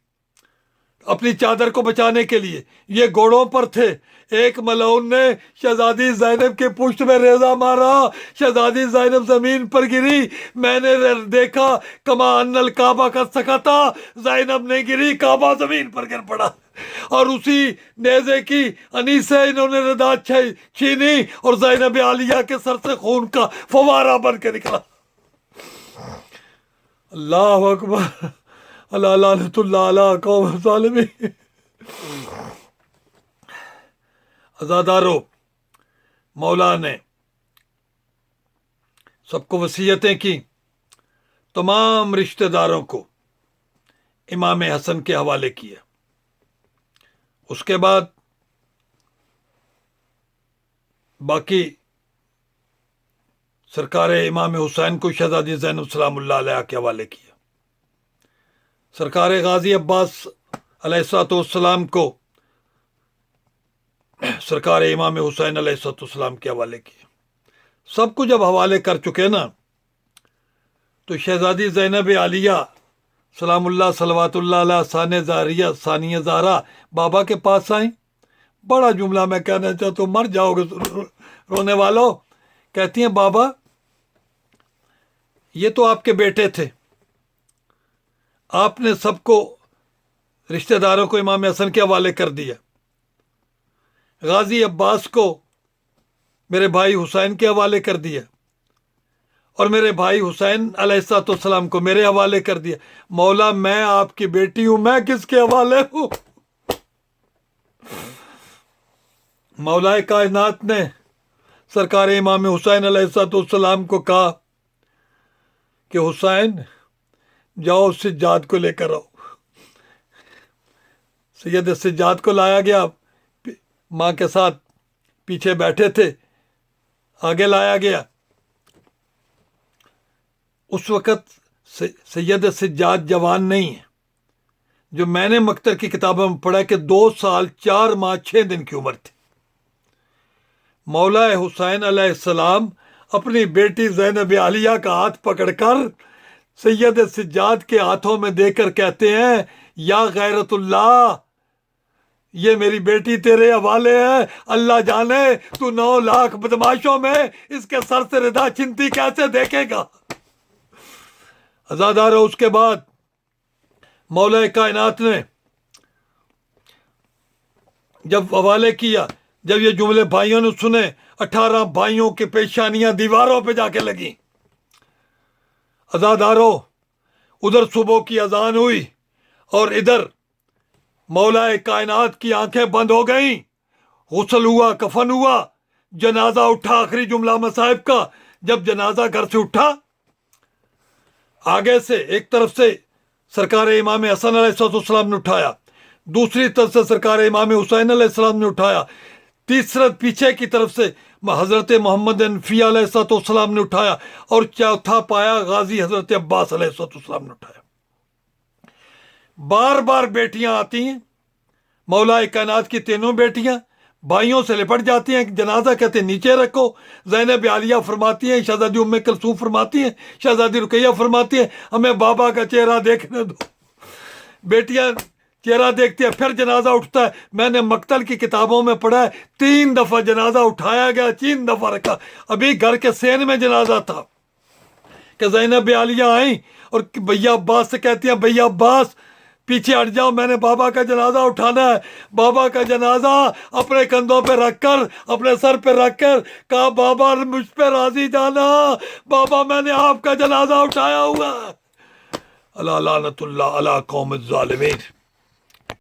اپنی چادر کو بچانے کے لیے، یہ گھوڑوں پر تھے۔ ایک ملعون نے شہزادی زینب کے پشت میں ریزہ مارا، شہزادی زینب زمین پر گری، میں نے دیکھا کما ان الکعبہ کا سکتا، زینب نہیں گری، کعبہ زمین پر گر پڑا، اور اسی نیزے کی انیس سے انہوں نے ردا چھینی، اور زینب عالیہ کے سر سے خون کا فوارہ بن کے نکلا۔ اللہ اکبر، اللہ لعنت اللہ علی قوم الظالمین۔ عزادارو، مولا نے سب کو وصیتیں کی، تمام رشتہ داروں کو امام حسن کے حوالے کیا۔ اس کے بعد باقی سرکار امام حسین کو شہزادی زینب سلام اللہ علیہ کے حوالے کیا، سرکار غازی عباس علیہ السلام کو سرکار امام حسین علیہ السلام کے حوالے کیا۔ سب کو جب حوالے کر چکے نا، تو شہزادی زینب عالیہ سلام اللہ صلوات اللہ علیہ ثانیہ زہرا بابا کے پاس آئیں۔ بڑا جملہ میں کہنا چاہتا ہوں، مر جاؤ گے رونے والوں۔ کہتی ہیں بابا یہ تو آپ کے بیٹے تھے، آپ نے سب کو رشتہ داروں کو امام حسن کے حوالے کر دیا، غازی عباس کو میرے بھائی حسین کے حوالے کر دیا، اور میرے بھائی حسین علیہ السلام کو میرے حوالے کر دیا۔ مولا میں آپ کی بیٹی ہوں، میں کس کے حوالے ہوں؟ مولا کائنات نے سرکار امام حسین علیہ السلام کو کہا کہ حسین جاؤ سجاد کو لے کر آؤ۔ سید سجاد کو لایا گیا، ماں کے ساتھ پیچھے بیٹھے تھے، آگے لایا گیا۔ اس وقت سید سجاد جوان نہیں ہے، جو میں نے مکتر کی کتابوں میں پڑھا کہ 2 سال 4 ماہ 6 دن کی عمر تھی۔ مولا حسین علیہ السلام اپنی بیٹی زینب عالیہ کا ہاتھ پکڑ کر سید سجاد کے ہاتھوں میں دے کر کہتے ہیں، یا غیرت اللہ، یہ میری بیٹی تیرے حوالے ہے، اللہ جانے تو 9 لاکھ بدماشوں میں اس کے سر سے ردا چھنتی کیسے دیکھے گا۔ عزادارو، اس کے بعد مولا کائنات نے جب حوالے کیا، جب یہ جملے بھائیوں نے سنے، 18 بھائیوں کی پیشانیاں دیواروں پہ جا کے لگیں۔ عزادارو، ادھر صبح کی اذان ہوئی اور ادھر مولا کائنات کی آنکھیں بند ہو گئیں، غسل ہوا، کفن ہوا، جنازہ اٹھا۔ آخری جملہ مصائب کا، جب جنازہ گھر سے اٹھا، آگے سے ایک طرف سے سرکار امام حسن علیہ السلام نے اٹھایا، دوسری طرف سے سرکار امام حسین علیہ السلام نے اٹھایا، تیسرا پیچھے کی طرف سے حضرت محمد انفی علیہ السلام نے اٹھایا، اور چوتھا پایا غازی حضرت عباس علیہ السلام نے اٹھایا۔ بار بار بیٹیاں آتی ہیں، مولا کائنات کی تینوں بیٹیاں بھائیوں سے لپٹ جاتی ہیں، جنازہ کہتے ہیں نیچے رکھو۔ زینب عالیہ فرماتی ہیں، شہزادی ام کلثوم فرماتی ہیں، شہزادی رقیہ فرماتی ہیں، ہمیں بابا کا چہرہ دیکھنے دو۔ بیٹیاں چہرہ دیکھتی ہے، پھر جنازہ اٹھتا ہے۔ میں نے مقتل کی کتابوں میں پڑھا ہے 3 دفعہ جنازہ اٹھایا گیا، 3 دفعہ رکھا۔ ابھی گھر کے سین میں جنازہ تھا کہ زینب عالیہ آئیں اور بھیا عباس سے کہتی ہیں، بھیا عباس پیچھے ہٹ جاؤ، میں نے بابا کا جنازہ اٹھانا ہے۔ بابا کا جنازہ اپنے کندھوں پہ رکھ کر، اپنے سر پہ رکھ کر کہا، بابا مجھ پہ راضی جانا، بابا میں نے آپ کا جنازہ اٹھایا ہوا۔ اللہ لعنت اللہ علی قوم الظالمین۔